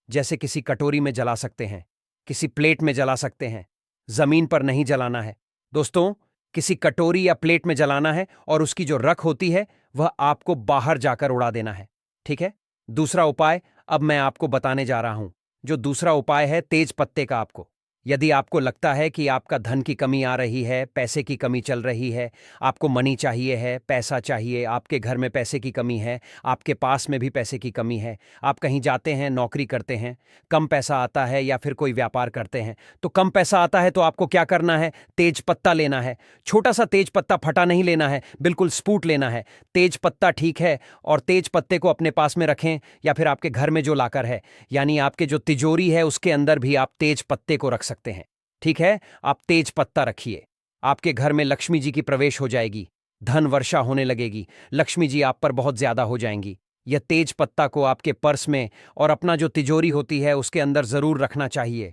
जैसे किसी कटोरी में जला सकते हैं, किसी प्लेट में जला सकते हैं, जमीन पर नहीं जलाना है दोस्तों, किसी कटोरी या प्लेट में जलाना है, और उसकी जो रख होती है वह आपको बाहर जाकर उड़ा देना है। ठीक है? दूसरा उपाय अब मैं आपको बताने जा रहा हूं। जो दूसरा उपाय है तेज पत्ते का, आपको यदि आपको लगता है कि आपका धन की कमी आ रही है, पैसे की कमी चल रही है, आपको मनी चाहिए है, पैसा चाहिए, आपके घर में पैसे की कमी है, आपके पास में भी पैसे की कमी है, आप कहीं जाते हैं, नौकरी करते हैं, कम पैसा आता है, या फिर कोई व्यापार करते हैं तो कम पैसा आता है, तो आपको क्या करना है? तेज पत्ता लेना है। छोटा सा तेज पत्ता, फटा नहीं लेना है, बिल्कुल स्पूट लेना है। तेज पत्ता, ठीक है? और तेज पत्ते को अपने पास में रखें, या फिर आपके घर में जो लाकर है, यानी आपके जो तिजोरी है उसके अंदर भी आप तेज पत्ते को रख सकते हैं। ठीक है? आप तेज पत्ता रखिए, आपके घर में लक्ष्मी जी की प्रवेश हो जाएगी, धन वर्षा होने लगेगी, लक्ष्मी जी आप पर बहुत ज्यादा हो जाएंगी। यह तेज पत्ता को आपके पर्स में और अपना जो तिजोरी होती है उसके अंदर जरूर रखना चाहिए।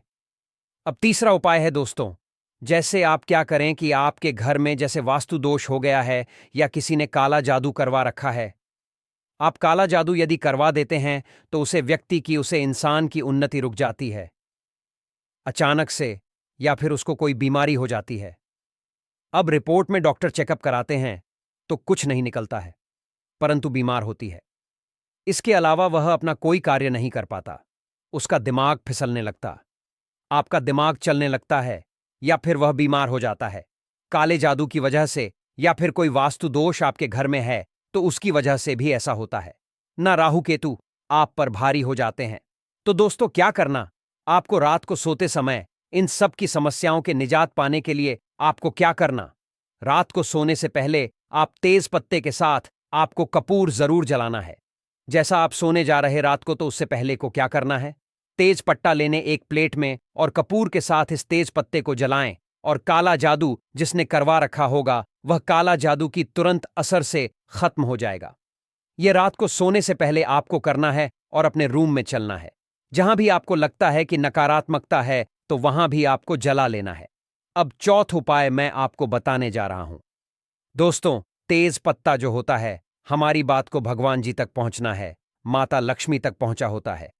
अब तीसरा उपाय है दोस्तों, जैसे आप क्या करें कि आपके घर में जैसे वास्तु दोष हो गया है, या किसी ने काला जादू करवा रखा है, आप काला जादू यदि करवा देते हैं तो उसे इंसान की उन्नति रुक जाती है अचानक से, या फिर उसको कोई बीमारी हो जाती है। अब रिपोर्ट में डॉक्टर चेकअप कराते हैं तो कुछ नहीं निकलता है, परंतु बीमार होती है। इसके अलावा वह अपना कोई कार्य नहीं कर पाता। उसका दिमाग फिसलने लगता, आपका दिमाग चलने लगता है, या फिर वह बीमार हो जाता है काले जादू की वजह से, या फिर कोई वास्तु दोष आपके घर में है तो उसकी वजह से भी ऐसा होता है। ना राहु केतु आप पर भारी हो जाते हैं। तो दोस्तों क्या करना, आपको रात को सोते समय इन सब की समस्याओं के निजात पाने के लिए आपको क्या करना, रात को सोने से पहले आप तेज पत्ते के साथ आपको कपूर जरूर जलाना है। जैसा आप सोने जा रहे रात को तो उससे पहले को क्या करना है, तेज पट्टा लेने एक प्लेट में और कपूर के साथ इस तेज पत्ते को जलाएं, और काला जादू जिसने करवा रखा होगा वह काला जादू की तुरंत असर से खत्म हो जाएगा। यह रात को सोने से पहले आपको करना है और अपने रूम में चलना है। जहां भी आपको लगता है कि नकारात्मकता है तो वहां भी आपको जला लेना है। अब चौथा उपाय मैं आपको बताने जा रहा हूं। दोस्तों, तेज पत्ता जो होता है, हमारी बात को भगवान जी तक पहुंचना है, माता लक्ष्मी तक पहुंचा होता है।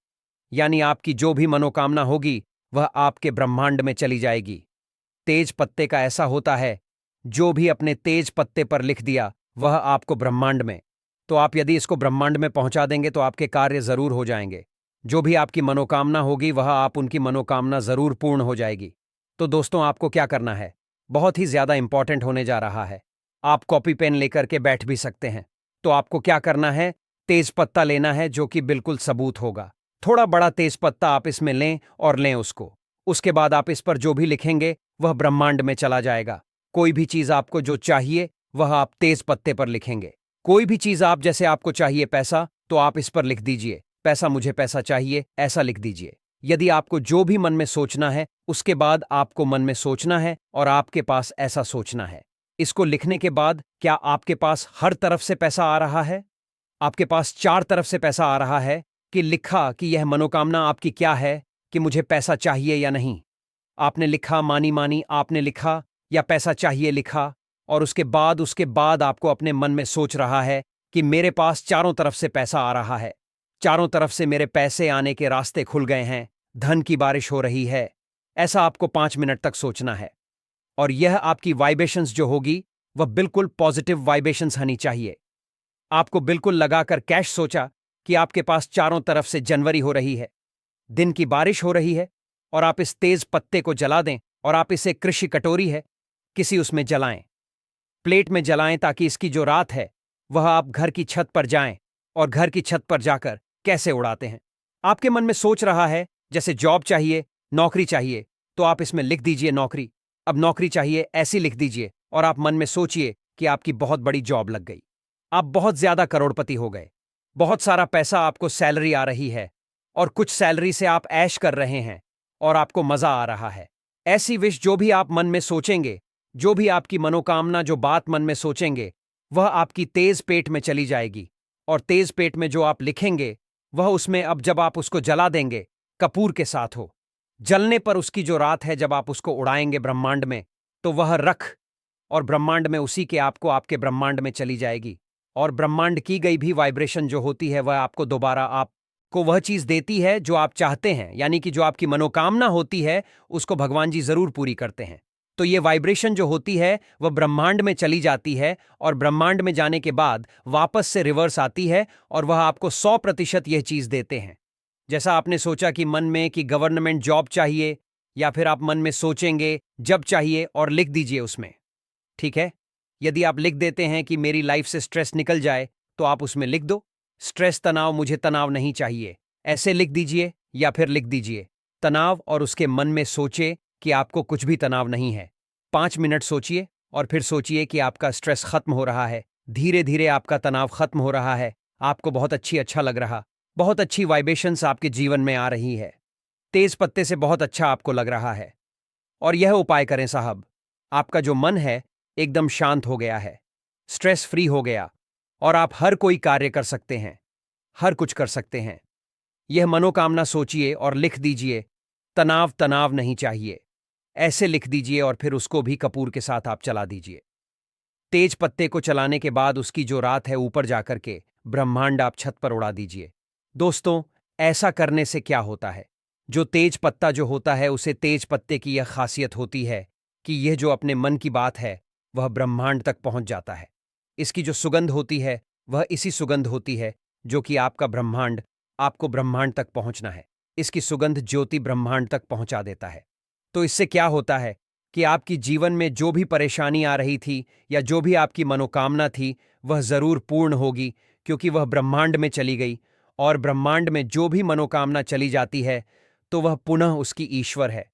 यानी आपकी जो भी मनोकामना होगी वह आपके ब्रह्मांड में चली जाएगी। तेज पत्ते का ऐसा होता है, जो भी अपने तेज पत्ते पर लिख दिया वह आपको ब्रह्मांड में, तो आप यदि इसको ब्रह्मांड में पहुंचा देंगे तो आपके कार्य जरूर हो जाएंगे। जो भी आपकी मनोकामना होगी वह आप उनकी मनोकामना जरूर पूर्ण हो जाएगी। तो दोस्तों आपको क्या करना है, बहुत ही ज्यादा इंपॉर्टेंट होने जा रहा है। आप कॉपी पेन लेकर के बैठ भी सकते हैं। तो आपको क्या करना है, तेज पत्ता लेना है जो कि बिल्कुल सबूत होगा। थोड़ा बड़ा तेज पत्ता आप इसमें लें और लें उसको। उसके बाद आप इस पर जो भी लिखेंगे वह ब्रह्मांड में चला जाएगा। कोई भी चीज आपको जो चाहिए वह आप तेज पत्ते पर लिखेंगे। कोई भी चीज आप, जैसे आपको चाहिए पैसा, तो आप इस पर लिख दीजिए पैसा, मुझे पैसा चाहिए, ऐसा लिख दीजिए। यदि आपको जो भी मन में सोचना है उसके बाद आपको मन में सोचना है और आपके पास ऐसा सोचना है। इसको लिखने के बाद क्या आपके पास हर तरफ से पैसा आ रहा है, आपके पास 4 तरफ से पैसा आ रहा है, कि लिखा कि यह मनोकामना आपकी क्या है, कि मुझे पैसा चाहिए या नहीं। आपने लिखा मानी मानी, आपने लिखा या पैसा चाहिए लिखा, और उसके बाद आपको अपने मन में सोच रहा है कि मेरे पास चारों तरफ से पैसा आ रहा है, चारों तरफ से मेरे पैसे आने के रास्ते खुल गए हैं, धन की बारिश हो रही है। ऐसा आपको 5 मिनट तक सोचना है। और यह आपकी वाइब्रेशंस जो होगी वह बिल्कुल पॉजिटिव वाइब्रेशंस होनी चाहिए। आपको बिल्कुल लगाकर कैश सोचा कि आपके पास चारों तरफ से जनवरी हो रही है, दिन की बारिश हो रही है, और आप इस तेज पत्ते को जला दें, और आप इसे कृषि कटोरी है किसी उसमें जलाएं, प्लेट में जलाएं, ताकि इसकी जो रात है वह आप घर की छत पर जाएं, और घर की छत पर जाकर कैसे उड़ाते हैं। आपके मन में सोच रहा है जैसे जॉब चाहिए, नौकरी चाहिए, तो आप इसमें लिख दीजिए नौकरी। अब नौकरी चाहिए ऐसी लिख दीजिए, और आप मन में सोचिए कि आपकी बहुत बड़ी जॉब लग गई, आप बहुत ज्यादा करोड़पति हो गए, बहुत सारा पैसा आपको सैलरी आ रही है, और कुछ सैलरी से आप ऐश कर रहे हैं और आपको मजा आ रहा है। ऐसी विश जो भी आप मन में सोचेंगे, जो भी आपकी मनोकामना, जो बात मन में सोचेंगे, वह आपकी तेज पेट में चली जाएगी। और तेज पेट में जो आप लिखेंगे वह उसमें, अब जब आप उसको जला देंगे, कपूर के साथ हो, जलने पर उसकी जो रात है जब आप उसको उड़ाएंगे ब्रह्मांड में, तो वह रख और ब्रह्मांड में उसी के आपको आपके ब्रह्मांड में चली जाएगी। और ब्रह्मांड की गई भी वाइब्रेशन जो होती है वह आपको दोबारा आपको वह चीज देती है जो आप चाहते हैं, यानी कि जो आपकी मनोकामना होती है उसको भगवान जी जरूर पूरी करते हैं। तो ये वाइब्रेशन जो होती है वह ब्रह्मांड में चली जाती है, और ब्रह्मांड में जाने के बाद वापस से रिवर्स आती है, और वह आपको 100% यह चीज देते हैं। जैसा आपने सोचा कि मन में कि गवर्नमेंट जॉब चाहिए, या फिर आप मन में सोचेंगे जब चाहिए और लिख दीजिए उसमें, ठीक है। यदि आप लिख देते हैं कि मेरी लाइफ से स्ट्रेस निकल जाए, तो आप उसमें लिख दो स्ट्रेस तनाव, मुझे तनाव नहीं चाहिए, ऐसे लिख दीजिए। या फिर लिख दीजिए तनाव, और उसके मन में सोचिए कि आपको कुछ भी तनाव नहीं है। 5 मिनट सोचिए और फिर सोचिए कि आपका स्ट्रेस खत्म हो रहा है, धीरे धीरे आपका तनाव खत्म हो रहा है, आपको बहुत अच्छा लग रहा, बहुत अच्छी वाइब्रेशंस आपके जीवन में आ रही है, तेज पत्ते से बहुत अच्छा आपको लग रहा है। और यह उपाय करें साहब, आपका जो मन है एकदम शांत हो गया है, स्ट्रेस फ्री हो गया, और आप हर कोई कार्य कर सकते हैं, हर कुछ कर सकते हैं। यह मनोकामना सोचिए और लिख दीजिए, तनाव तनाव नहीं चाहिए, ऐसे लिख दीजिए, और फिर उसको भी कपूर के साथ आप चला दीजिए। तेज पत्ते को चलाने के बाद उसकी जो रात है ऊपर जाकर के ब्रह्मांड आप छत पर उड़ा दीजिए। दोस्तों, ऐसा करने से क्या होता है? जो तेज पत्ता जो होता है, उसे तेज पत्ते की यह खासियत होती है कि यह जो अपने मन की बात है वह ब्रह्मांड तक पहुंच जाता है। इसकी जो सुगंध होती है वह इसी सुगंध होती है जो कि आपको ब्रह्मांड तक पहुंचना है। इसकी सुगंध ज्योति ब्रह्मांड तक पहुंचा देता है। तो इससे क्या होता है कि आपकी जीवन में जो भी परेशानी आ रही थी या जो भी आपकी मनोकामना थी वह जरूर पूर्ण होगी, क्योंकि वह ब्रह्मांड में चली गई। और ब्रह्मांड में जो भी मनोकामना चली जाती है तो वह पुनः उसकी ईश्वर है।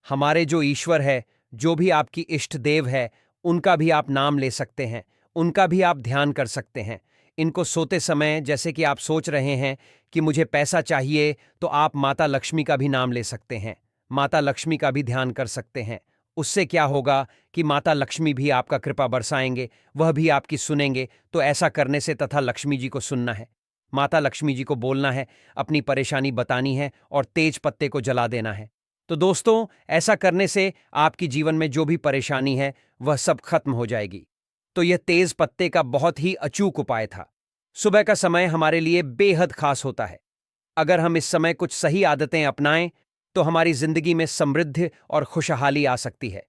हमारे जो ईश्वर है, जो भी आपकी इष्ट देव है, उनका भी आप नाम ले सकते हैं, उनका भी आप ध्यान कर सकते हैं। इनको सोते समय जैसे कि आप सोच रहे हैं कि मुझे पैसा चाहिए, तो आप माता लक्ष्मी का भी नाम ले सकते हैं, माता लक्ष्मी का भी ध्यान कर सकते हैं। उससे क्या होगा कि माता लक्ष्मी भी आपका कृपा बरसाएंगे, वह भी आपकी सुनेंगे। तो ऐसा करने से तथा लक्ष्मी जी को सुनना है, माता लक्ष्मी जी को बोलना है, अपनी परेशानी बतानी है और तेज पत्ते को जला देना है। तो दोस्तों, ऐसा करने से आपकी जीवन में जो भी परेशानी है वह सब खत्म हो जाएगी। तो यह तेज पत्ते का बहुत ही अचूक उपाय था। सुबह का समय हमारे लिए बेहद खास होता है। अगर हम इस समय कुछ सही आदतें अपनाएं तो हमारी जिंदगी में समृद्धि और खुशहाली आ सकती है।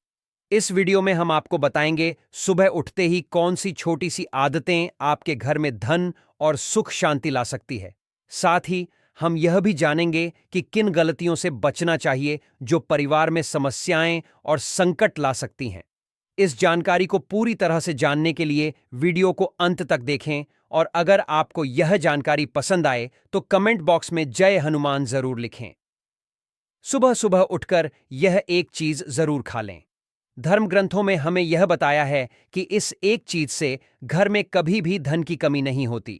इस वीडियो में हम आपको बताएंगे सुबह उठते ही कौन सी छोटी सी आदतें आपके घर में धन और सुख शांति ला सकती है। साथ ही हम यह भी जानेंगे कि किन गलतियों से बचना चाहिए जो परिवार में समस्याएं और संकट ला सकती हैं। इस जानकारी को पूरी तरह से जानने के लिए वीडियो को अंत तक देखें, और अगर आपको यह जानकारी पसंद आए तो कमेंट बॉक्स में जय हनुमान जरूर लिखें। सुबह सुबह उठकर यह एक चीज जरूर खा लें। धर्म ग्रंथों में हमें यह बताया है कि इस एक चीज से घर में कभी भी धन की कमी नहीं होती।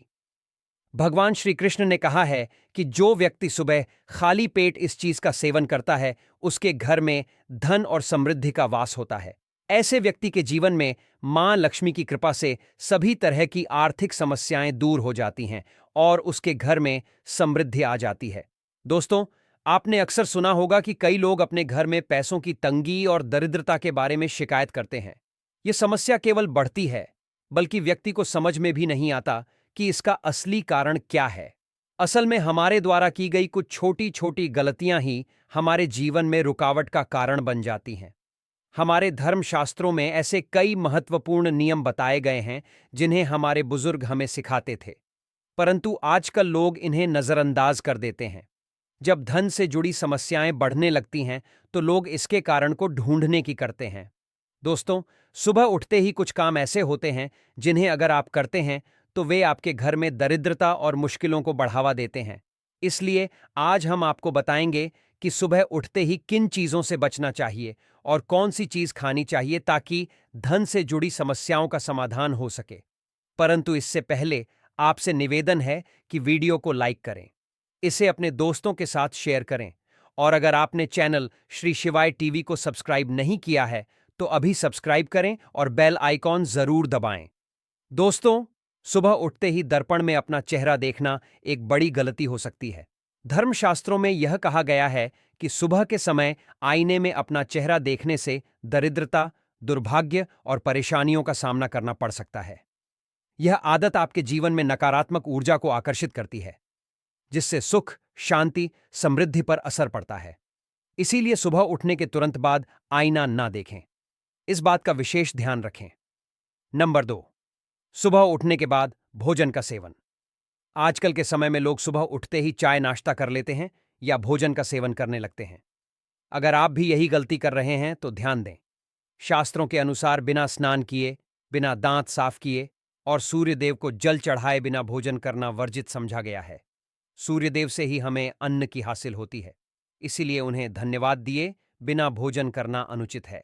भगवान श्री कृष्ण ने कहा है कि जो व्यक्ति सुबह खाली पेट इस चीज का सेवन करता है उसके घर में धन और समृद्धि का वास होता है। ऐसे व्यक्ति के जीवन में मां लक्ष्मी की कृपा से सभी तरह की आर्थिक समस्याएं दूर हो जाती हैं और उसके घर में समृद्धि आ जाती है। दोस्तों, आपने अक्सर सुना होगा कि कई लोग अपने घर में पैसों की तंगी और दरिद्रता के बारे में शिकायत करते हैं। यह समस्या केवल बढ़ती है, बल्कि व्यक्ति को समझ में भी नहीं आता कि इसका असली कारण क्या है। असल में हमारे द्वारा की गई कुछ छोटी छोटी गलतियां ही हमारे जीवन में रुकावट का कारण बन जाती हैं। हमारे धर्मशास्त्रों में ऐसे कई महत्वपूर्ण नियम बताए गए हैं जिन्हें हमारे बुजुर्ग हमें सिखाते थे, परंतु आजकल लोग इन्हें नजरअंदाज कर देते हैं। जब धन से जुड़ी समस्याएं बढ़ने लगती हैं तो लोग इसके कारण को ढूंढने की करते हैं। दोस्तों, सुबह उठते ही कुछ काम ऐसे होते हैं जिन्हें अगर आप करते हैं तो वे आपके घर में दरिद्रता और मुश्किलों को बढ़ावा देते हैं। इसलिए आज हम आपको बताएंगे कि सुबह उठते ही किन चीजों से बचना चाहिए और कौन सी चीज खानी चाहिए ताकि धन से जुड़ी समस्याओं का समाधान हो सके। परंतु इससे पहले आपसे निवेदन है कि वीडियो को लाइक करें, इसे अपने दोस्तों के साथ शेयर करें, और अगर आपने चैनल श्री शिवाय टीवी को सब्सक्राइब नहीं किया है तो अभी सब्सक्राइब करें और बेल आइकॉन जरूर दबाएं। दोस्तों, सुबह उठते ही दर्पण में अपना चेहरा देखना एक बड़ी गलती हो सकती है। धर्मशास्त्रों में यह कहा गया है कि सुबह के समय आईने में अपना चेहरा देखने से दरिद्रता, दुर्भाग्य और परेशानियों का सामना करना पड़ सकता है। यह आदत आपके जीवन में नकारात्मक ऊर्जा को आकर्षित करती है, जिससे सुख, शांति, समृद्धि पर असर पड़ता है। इसीलिए सुबह उठने के तुरंत बाद आईना ना देखें। इस बात का विशेष ध्यान रखें। नंबर 2, सुबह उठने के बाद भोजन का सेवन। आजकल के समय में लोग सुबह उठते ही चाय नाश्ता कर लेते हैं या भोजन का सेवन करने लगते हैं। अगर आप भी यही गलती कर रहे हैं तो ध्यान दें। शास्त्रों के अनुसार बिना स्नान किए, बिना दांत साफ किए और सूर्यदेव को जल चढ़ाए बिना भोजन करना वर्जित समझा गया है। सूर्यदेव से ही हमें अन्न की हासिल होती है, इसीलिए उन्हें धन्यवाद दिए बिना भोजन करना अनुचित है।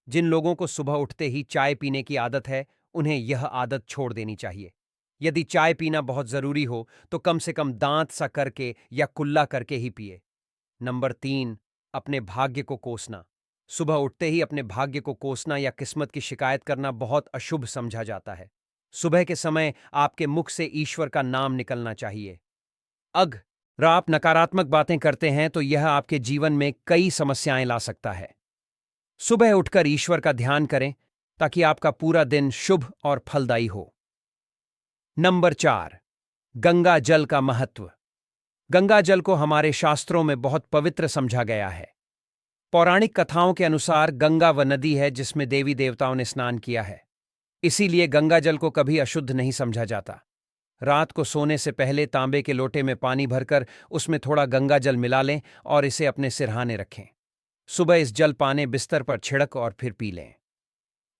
जिन लोगों को सुबह उठते ही चाय पीने की आदत है, उन्हें यह आदत छोड़ देनी चाहिए। यदि चाय पीना बहुत जरूरी हो तो कम से कम दांत सा करके या कुल्ला करके ही पिए। नंबर 3, अपने भाग्य को कोसना। सुबह उठते ही अपने भाग्य को कोसना या किस्मत की शिकायत करना बहुत अशुभ समझा जाता है। सुबह के समय आपके मुख से ईश्वर का नाम निकलना चाहिए। अगर आप नकारात्मक बातें करते हैं तो यह आपके जीवन में कई समस्याएं ला सकता है। सुबह उठकर ईश्वर का ध्यान करें ताकि आपका पूरा दिन शुभ और फलदायी हो। नंबर 4, गंगा जल का महत्व। गंगा जल को हमारे शास्त्रों में बहुत पवित्र समझा गया है। पौराणिक कथाओं के अनुसार गंगा वह नदी है जिसमें देवी देवताओं ने स्नान किया है। इसीलिए गंगा जल को कभी अशुद्ध नहीं समझा जाता। रात को सोने से पहले तांबे के लोटे में पानी भरकर उसमें थोड़ा गंगा जल मिला लें और इसे अपने सिरहाने रखें। सुबह इस जल पाने बिस्तर पर छिड़क और फिर पी लें।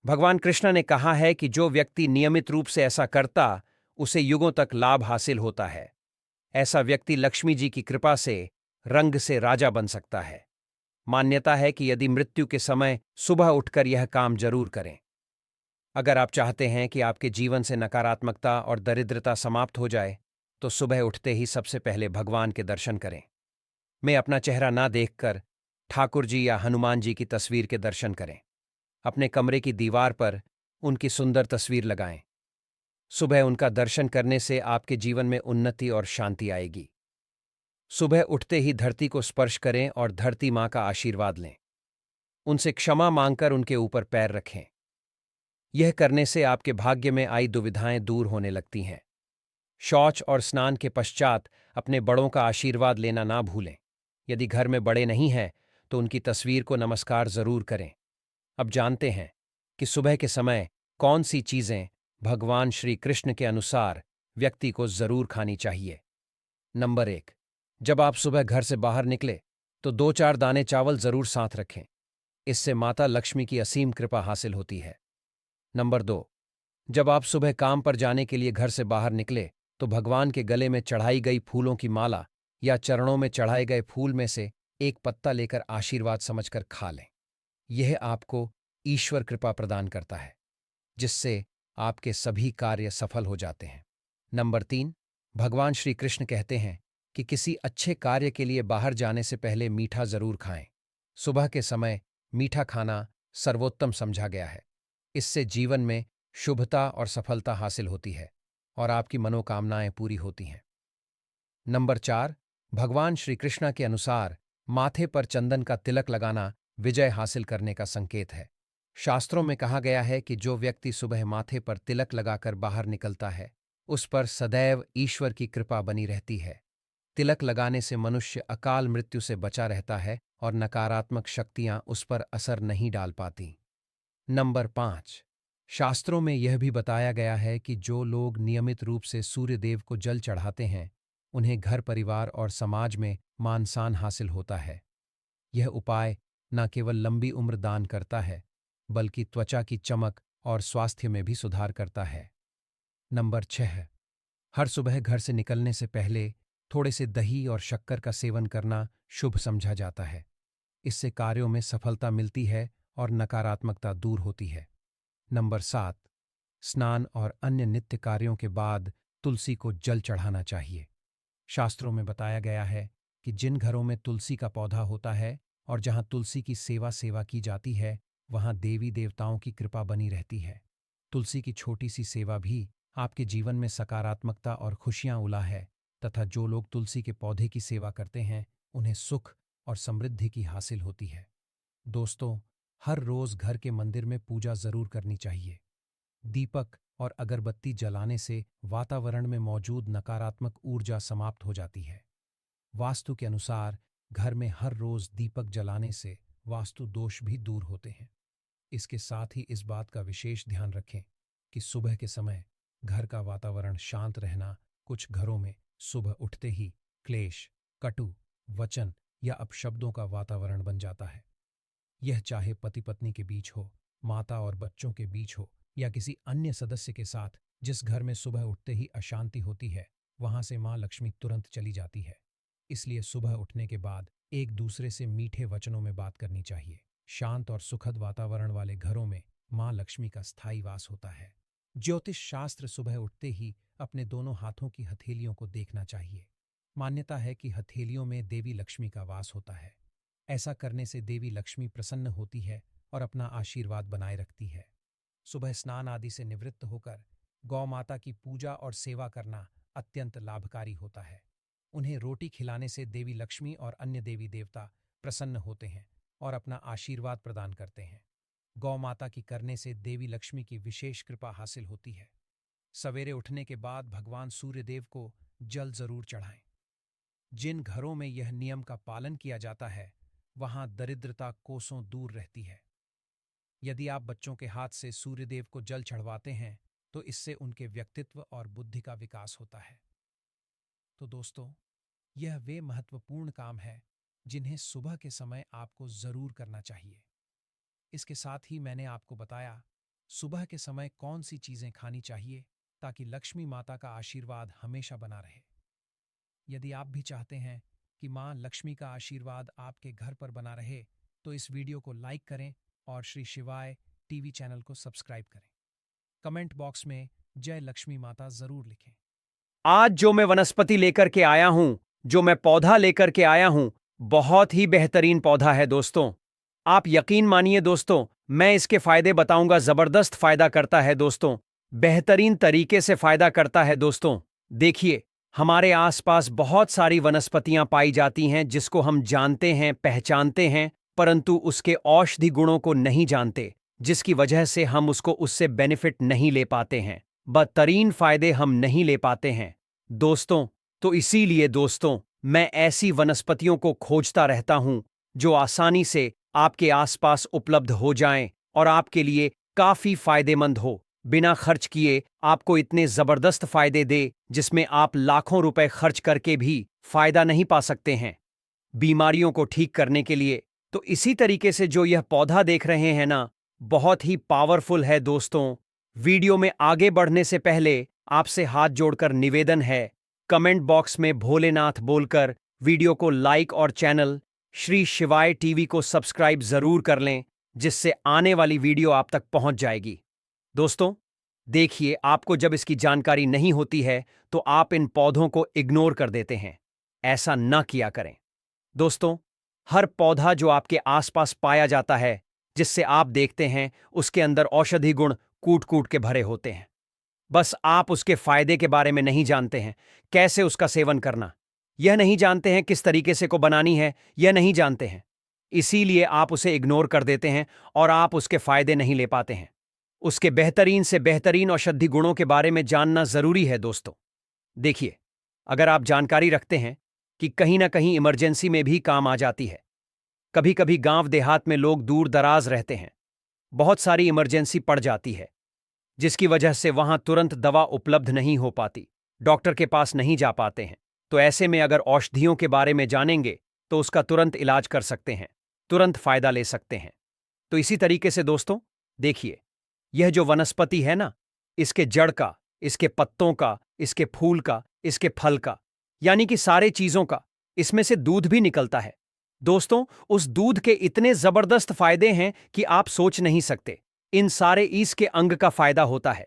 भगवान कृष्ण ने कहा है कि जो व्यक्ति नियमित रूप से ऐसा करता उसे युगों तक लाभ हासिल होता है। ऐसा व्यक्ति लक्ष्मी जी की कृपा से रंग से राजा बन सकता है। मान्यता है कि यदि मृत्यु के समय सुबह उठकर यह काम जरूर करें। अगर आप चाहते हैं कि आपके जीवन से नकारात्मकता और दरिद्रता समाप्त हो जाए तो सुबह उठते ही सबसे पहले भगवान के दर्शन करें। मैं अपना चेहरा ना देखकर ठाकुर जी या हनुमान जी की तस्वीर के दर्शन करें। अपने कमरे की दीवार पर उनकी सुंदर तस्वीर लगाएं। सुबह उनका दर्शन करने से आपके जीवन में उन्नति और शांति आएगी। सुबह उठते ही धरती को स्पर्श करें और धरती माँ का आशीर्वाद लें। उनसे क्षमा मांगकर उनके ऊपर पैर रखें। यह करने से आपके भाग्य में आई दुविधाएं दूर होने लगती हैं। शौच और स्नान के पश्चात अपने बड़ों का आशीर्वाद लेना ना भूलें। यदि घर में बड़े नहीं हैं तो उनकी तस्वीर को नमस्कार जरूर करें। अब जानते हैं कि सुबह के समय कौन सी चीजें भगवान श्री कृष्ण के अनुसार व्यक्ति को जरूर खानी चाहिए। नंबर 1, जब आप सुबह घर से बाहर निकले तो 2-4 दाने चावल जरूर साथ रखें। इससे माता लक्ष्मी की असीम कृपा हासिल होती है। नंबर 2, जब आप सुबह काम पर जाने के लिए घर से बाहर निकले तो भगवान के गले में चढ़ाई गई फूलों की माला या चरणों में चढ़ाए गए फूल में से एक पत्ता लेकर आशीर्वाद समझकर खा लें। यह आपको ईश्वर कृपा प्रदान करता है, जिससे आपके सभी कार्य सफल हो जाते हैं। नंबर 3, भगवान श्री कृष्ण कहते हैं कि किसी अच्छे कार्य के लिए बाहर जाने से पहले मीठा जरूर खाएं। सुबह के समय मीठा खाना सर्वोत्तम समझा गया है। इससे जीवन में शुभता और सफलता हासिल होती है और आपकी मनोकामनाएं पूरी होती हैं। नंबर 4, भगवान श्री कृष्ण के अनुसार माथे पर चंदन का तिलक लगाना विजय हासिल करने का संकेत है। शास्त्रों में कहा गया है कि जो व्यक्ति सुबह माथे पर तिलक लगाकर बाहर निकलता है उस पर सदैव ईश्वर की कृपा बनी रहती है। तिलक लगाने से मनुष्य अकाल मृत्यु से बचा रहता है और नकारात्मक शक्तियां उस पर असर नहीं डाल पाती। नंबर 5, शास्त्रों में यह भी बताया गया है कि जो लोग नियमित रूप से सूर्यदेव को जल चढ़ाते हैं उन्हें घर परिवार और समाज में मान सम्मान हासिल होता है। यह उपाय न केवल लंबी उम्र दान करता है बल्कि त्वचा की चमक और स्वास्थ्य में भी सुधार करता है। नंबर 6, हर सुबह घर से निकलने से पहले थोड़े से दही और शक्कर का सेवन करना शुभ समझा जाता है। इससे कार्यों में सफलता मिलती है और नकारात्मकता दूर होती है। नंबर 7, स्नान और अन्य नित्य कार्यों के बाद तुलसी को जल चढ़ाना चाहिए। शास्त्रों में बताया गया है कि जिन घरों में तुलसी का पौधा होता है और जहां तुलसी की सेवा की जाती है वहां देवी देवताओं की कृपा बनी रहती है। तुलसी की छोटी सी सेवा भी आपके जीवन में सकारात्मकता और खुशियां उला है तथा जो लोग तुलसी के पौधे की सेवा करते हैं उन्हें सुख और समृद्धि की हासिल होती है। दोस्तों, हर रोज घर के मंदिर में पूजा जरूर करनी चाहिए। दीपक और अगरबत्ती जलाने से वातावरण में मौजूद नकारात्मक ऊर्जा समाप्त हो जाती है। वास्तु के अनुसार घर में हर रोज दीपक जलाने से वास्तु दोष भी दूर होते हैं। इसके साथ ही इस बात का विशेष ध्यान रखें कि सुबह के समय घर का वातावरण शांत रहना। कुछ घरों में सुबह उठते ही क्लेश, कटु वचन या अपशब्दों का वातावरण बन जाता है। यह चाहे पति पत्नी के बीच हो, माता और बच्चों के बीच हो या किसी अन्य सदस्य के साथ। जिस घर में सुबह उठते ही अशांति होती है वहां से मां लक्ष्मी तुरंत चली जाती है। इसलिए सुबह उठने के बाद एक दूसरे से मीठे वचनों में बात करनी चाहिए। शांत और सुखद वातावरण वाले घरों में मां लक्ष्मी का स्थायी वास होता है। ज्योतिष शास्त्र सुबह उठते ही अपने दोनों हाथों की हथेलियों को देखना चाहिए। मान्यता है कि हथेलियों में देवी लक्ष्मी का वास होता है। ऐसा करने से देवी लक्ष्मी प्रसन्न होती है और अपना आशीर्वाद बनाए रखती है। सुबह स्नान आदि से निवृत्त होकर गौ माता की पूजा और सेवा करना अत्यंत लाभकारी होता है। उन्हें रोटी खिलाने से देवी लक्ष्मी और अन्य देवी देवता प्रसन्न होते हैं और अपना आशीर्वाद प्रदान करते हैं। गौ माता की करने से देवी लक्ष्मी की विशेष कृपा हासिल होती है। सवेरे उठने के बाद भगवान सूर्यदेव को जल जरूर चढ़ाएं। जिन घरों में यह नियम का पालन किया जाता है वहां दरिद्रता कोसों दूर रहती है। यदि आप बच्चों के हाथ से सूर्यदेव को जल चढ़वाते हैं तो इससे उनके व्यक्तित्व और बुद्धि का विकास होता है। तो दोस्तों, यह वे महत्वपूर्ण काम है जिन्हें सुबह के समय आपको जरूर करना चाहिए। इसके साथ ही मैंने आपको बताया सुबह के समय कौन सी चीजें खानी चाहिए ताकि लक्ष्मी माता का आशीर्वाद हमेशा बना रहे। यदि आप भी चाहते हैं कि मां लक्ष्मी का आशीर्वाद आपके घर पर बना रहे तो इस वीडियो को लाइक करें और श्री शिवाय टीवी चैनल को सब्सक्राइब करें। कमेंट बॉक्स में जय लक्ष्मी माता जरूर लिखें। आज जो मैं वनस्पति लेकर के आया हूं, जो मैं पौधा लेकर के आया हूं, बहुत ही बेहतरीन पौधा है दोस्तों। आप यकीन मानिए दोस्तों, मैं इसके फायदे बताऊंगा। जबरदस्त फायदा करता है दोस्तों, बेहतरीन तरीके से फायदा करता है दोस्तों। देखिए, हमारे आसपास बहुत सारी वनस्पतियां पाई जाती हैं जिसको हम जानते हैं, पहचानते हैं, परंतु उसके औषधि गुणों को नहीं जानते, जिसकी वजह से हम उससे बेनिफिट नहीं ले पाते हैं, बदतरीन फायदे हम नहीं ले पाते हैं दोस्तों। तो इसीलिए दोस्तों, मैं ऐसी वनस्पतियों को खोजता रहता हूं जो आसानी से आपके आसपास उपलब्ध हो जाएं और आपके लिए काफी फायदेमंद हो, बिना खर्च किए आपको इतने जबरदस्त फायदे दे जिसमें आप लाखों रुपए खर्च करके भी फायदा नहीं पा सकते हैं बीमारियों को ठीक करने के लिए। तो इसी तरीके से जो यह पौधा देख रहे हैं ना, बहुत ही पावरफुल है दोस्तों। वीडियो में आगे बढ़ने से पहले आपसे हाथ जोड़कर निवेदन है, कमेंट बॉक्स में भोलेनाथ बोलकर वीडियो को लाइक और चैनल श्री शिवाय टीवी को सब्सक्राइब जरूर कर लें, जिससे आने वाली वीडियो आप तक पहुंच जाएगी। दोस्तों देखिए, आपको जब इसकी जानकारी नहीं होती है तो आप इन पौधों को इग्नोर कर देते हैं। ऐसा न किया करें दोस्तों। हर पौधा जो आपके आसपास पाया जाता है, जिससे आप देखते हैं, उसके अंदर औषधि गुण कूट कूट के भरे होते हैं। बस आप उसके फायदे के बारे में नहीं जानते हैं, कैसे उसका सेवन करना, यह नहीं जानते हैं, किस तरीके से को बनानी है, यह नहीं जानते हैं। इसीलिए आप उसे इग्नोर कर देते हैं और आप उसके फायदे नहीं ले पाते हैं। उसके बेहतरीन से बेहतरीन औषधि गुणों के बारे में जानना जरूरी है दोस्तों। देखिए, अगर आप जानकारी रखते हैं कि कहीं ना कहीं इमरजेंसी में भी काम आ जाती है। कभी कभी गांव देहात में लोग दूर दराज रहते हैं, बहुत सारी इमरजेंसी पड़ जाती है, जिसकी वजह से वहां तुरंत दवा उपलब्ध नहीं हो पाती, डॉक्टर के पास नहीं जा पाते हैं। तो ऐसे में अगर औषधियों के बारे में जानेंगे तो उसका तुरंत इलाज कर सकते हैं, तुरंत फायदा ले सकते हैं। तो इसी तरीके से दोस्तों देखिए, यह जो वनस्पति है ना, इसके जड़ का, इसके पत्तों का, इसके फूल का, इसके फल का, यानी कि सारे चीजों का, इसमें से दूध भी निकलता है दोस्तों। उस दूध के इतने जबरदस्त फायदे हैं कि आप सोच नहीं सकते। इन सारे इसके अंग का फायदा होता है,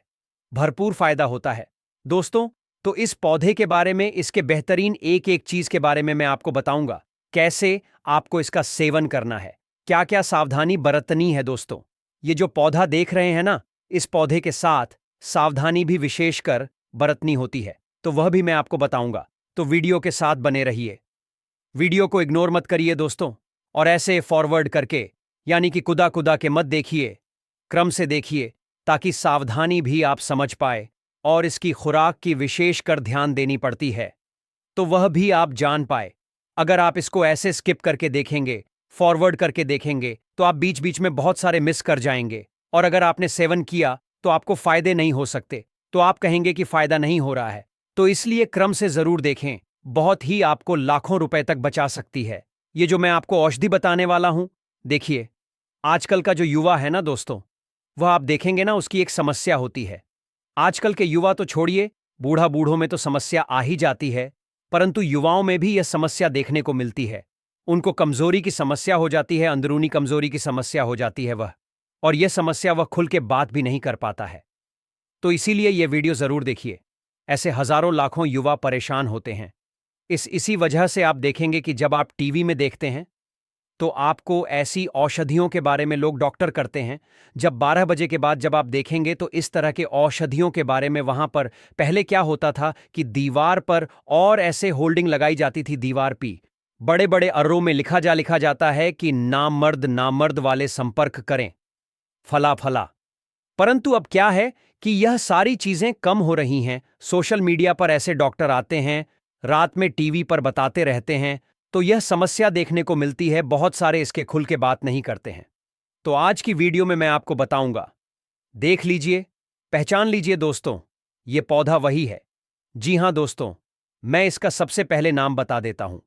भरपूर फायदा होता है दोस्तों। तो इस पौधे के बारे में, इसके बेहतरीन एक एक चीज के बारे में मैं आपको बताऊंगा, कैसे आपको इसका सेवन करना है, क्या क्या सावधानी बरतनी है दोस्तों। ये जो पौधा देख रहे हैं ना, इस पौधे के साथ सावधानी भी विशेषकर बरतनी होती है, तो वह भी मैं आपको बताऊंगा। तो वीडियो के साथ बने रहिए, वीडियो को इग्नोर मत करिए दोस्तों, और ऐसे फॉरवर्ड करके, यानी कि कुदा कुदा के मत देखिए, क्रम से देखिए, ताकि सावधानी भी आप समझ पाए। और इसकी खुराक की विशेषकर ध्यान देनी पड़ती है, तो वह भी आप जान पाए। अगर आप इसको ऐसे स्किप करके देखेंगे, फॉरवर्ड करके देखेंगे, तो आप बीच बीच में बहुत सारे मिस कर जाएंगे, और अगर आपने सेवन किया तो आपको फायदे नहीं हो सकते, तो आप कहेंगे कि फायदा नहीं हो रहा है। तो इसलिए क्रम से जरूर देखें, बहुत ही आपको लाखों रुपए तक बचा सकती है। ये जो मैं आपको औषधि बताने वाला हूं, देखिए, आजकल का जो युवा है ना दोस्तों, वह आप देखेंगे ना, उसकी एक समस्या होती है। आजकल के युवा तो छोड़िए, बूढ़ा बूढ़ों में तो समस्या आ ही जाती है, परंतु युवाओं में भी यह समस्या देखने को मिलती है। उनको कमजोरी की समस्या हो जाती है, अंदरूनी कमजोरी की समस्या हो जाती है वह, और यह समस्या वह खुल के बात भी नहीं कर पाता है। तो इसीलिए यह वीडियो जरूर देखिए। ऐसे हजारों लाखों युवा परेशान होते हैं। इसी वजह से आप देखेंगे कि जब आप टीवी में देखते हैं तो आपको ऐसी औषधियों के बारे में लोग डॉक्टर करते हैं। जब 12 बजे के बाद जब आप देखेंगे तो इस तरह के औषधियों के बारे में वहां पर पहले क्या होता था कि दीवार पर और ऐसे होल्डिंग लगाई जाती थी, दीवार पे बड़े बड़े अर्रों में लिखा जाता है कि नामर्द नामर्द वाले संपर्क करें, फला फला। परंतु अब क्या है कि यह सारी चीजें कम हो रही हैं। सोशल मीडिया पर ऐसे डॉक्टर आते हैं, रात में टीवी पर बताते रहते हैं, तो यह समस्या देखने को मिलती है। बहुत सारे इसके खुल के बात नहीं करते हैं। तो आज की वीडियो में मैं आपको बताऊंगा। देख लीजिए, पहचान लीजिए दोस्तों, ये पौधा वही है। जी हां दोस्तों, मैं इसका सबसे पहले नाम बता देता हूं।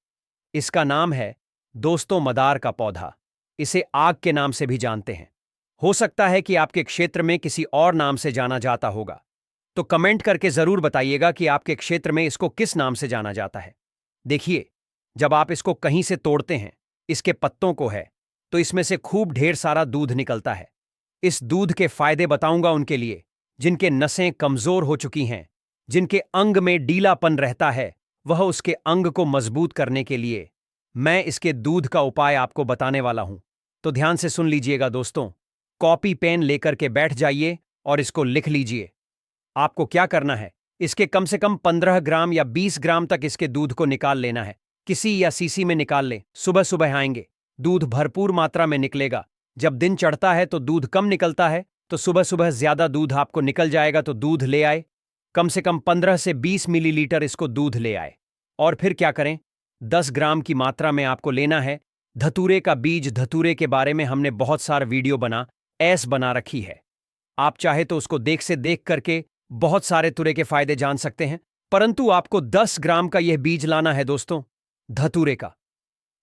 इसका नाम है दोस्तों मदार का पौधा। इसे आग के नाम से भी जानते हैं। हो सकता है कि आपके क्षेत्र में किसी और नाम से जाना जाता होगा। तो कमेंट करके जरूर बताइएगा कि आपके क्षेत्र में इसको किस नाम से जाना जाता है। देखिए, जब आप इसको कहीं से तोड़ते हैं, इसके पत्तों को है, तो इसमें से खूब ढेर सारा दूध निकलता है। इस दूध के फायदे बताऊंगा उनके लिए जिनके नसें कमजोर हो चुकी हैं, जिनके अंग में डीलापन रहता है। वह उसके अंग को मजबूत करने के लिए मैं इसके दूध का उपाय आपको बताने वाला हूं। तो ध्यान से सुन लीजिएगा दोस्तों। कॉपी पेन लेकर के बैठ जाइए और इसको लिख लीजिए। आपको क्या करना है, इसके कम से कम 15 ग्राम या 20 ग्राम तक इसके दूध को निकाल लेना है। किसी या सीसी में निकाल लें। सुबह सुबह आएंगे, दूध भरपूर मात्रा में निकलेगा। जब दिन चढ़ता है तो दूध कम निकलता है, तो सुबह सुबह ज्यादा दूध आपको निकल जाएगा। तो दूध ले आए, कम से कम 15 से 20 मिलीलीटर इसको दूध ले आए। और फिर क्या करें, 10 ग्राम की मात्रा में आपको लेना है धतूरे का बीज। धतूरे के बारे में हमने बहुत सारा वीडियो बना रखी है। आप चाहे तो उसको देख करके बहुत सारे तुरे के फायदे जान सकते हैं। परंतु आपको 10 ग्राम का यह बीज लाना है दोस्तों, धतूरे का।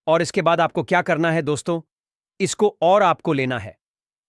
और इसके बाद आपको क्या करना है दोस्तों, इसको और आपको लेना है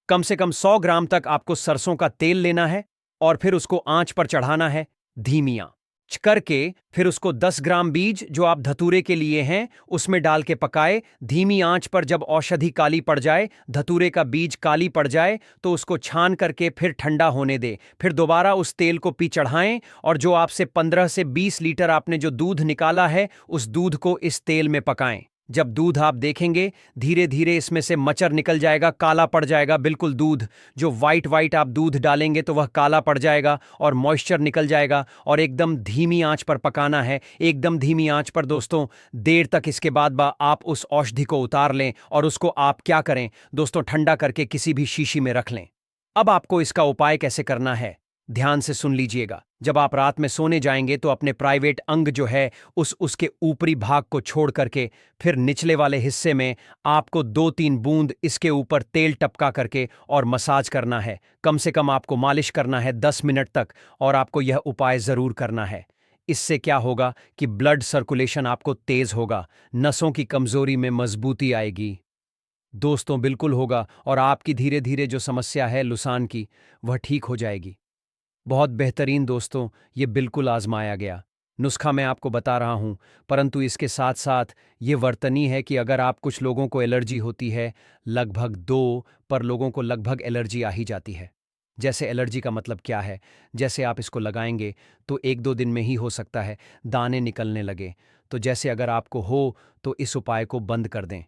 कम से कम 100 ग्राम तक आपको सरसों का तेल लेना है। और फिर उसको आंच पर चढ़ाना है धीमी आंच करके। फिर उसको 10 ग्राम बीज जो आप धतूरे के लिए हैं उसमें डाल के पकाए धीमी आंच पर। जब औषधि काली पड़ जाए, धतूरे का बीज काली पड़ जाए, तो उसको छान करके फिर ठंडा होने दे। फिर दोबारा उस तेल को पी चढ़ाएं और जो आपसे 15 से 20 लीटर आपने जो दूध निकाला है उस दूध को इस तेल में पकाएं। जब दूध आप देखेंगे धीरे धीरे इसमें से मचर निकल जाएगा, काला पड़ जाएगा बिल्कुल। दूध जो वाइट वाइट आप दूध डालेंगे तो वह काला पड़ जाएगा और मॉइस्चर निकल जाएगा। और एकदम धीमी आंच पर पकाना है, एकदम धीमी आंच पर दोस्तों, देर तक। इसके बाद आप उस औषधि को उतार लें और उसको आप क्या करें दोस्तों, ठंडा करके किसी भी शीशी में रख लें। अब आपको इसका उपाय कैसे करना है, ध्यान से सुन लीजिएगा। जब आप रात में सोने जाएंगे तो अपने प्राइवेट अंग जो है उसके ऊपरी भाग को छोड़ करके फिर निचले वाले हिस्से में आपको 2-3 बूंद इसके ऊपर तेल टपका करके और मसाज करना है। कम से कम आपको मालिश करना है 10 मिनट तक। और आपको यह उपाय जरूर करना है। इससे क्या होगा कि ब्लड सर्कुलेशन आपको तेज होगा, नसों की कमजोरी में मजबूती आएगी दोस्तों, बिल्कुल होगा। और आपकी धीरे धीरे जो समस्या है लुसान की, वह ठीक हो जाएगी। बहुत बेहतरीन दोस्तों, ये बिल्कुल आजमाया गया नुस्खा मैं आपको बता रहा हूं। परंतु इसके साथ साथ ये वर्तनी है कि अगर आप कुछ लोगों को एलर्जी होती है, लगभग 2 पर लोगों को लगभग एलर्जी आ ही जाती है। जैसे एलर्जी का मतलब क्या है, जैसे आप इसको लगाएंगे तो 1-2 दिन में ही हो सकता है दाने निकलने लगे। तो जैसे अगर आपको हो तो इस उपाय को बंद कर दें,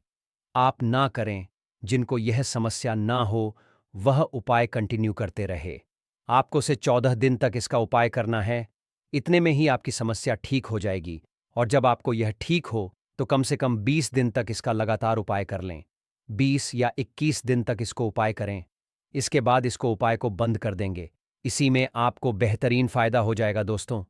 आप ना करें। जिनको यह समस्या ना हो वह उपाय कंटिन्यू करते रहे। आपको से 14 दिन तक इसका उपाय करना है। इतने में ही आपकी समस्या ठीक हो जाएगी। और जब आपको यह ठीक हो तो कम से कम 20 दिन तक इसका लगातार उपाय कर लें। 20 या 21 दिन तक इसको उपाय करें। इसके बाद इसको उपाय को बंद कर देंगे। इसी में आपको बेहतरीन फायदा हो जाएगा दोस्तों।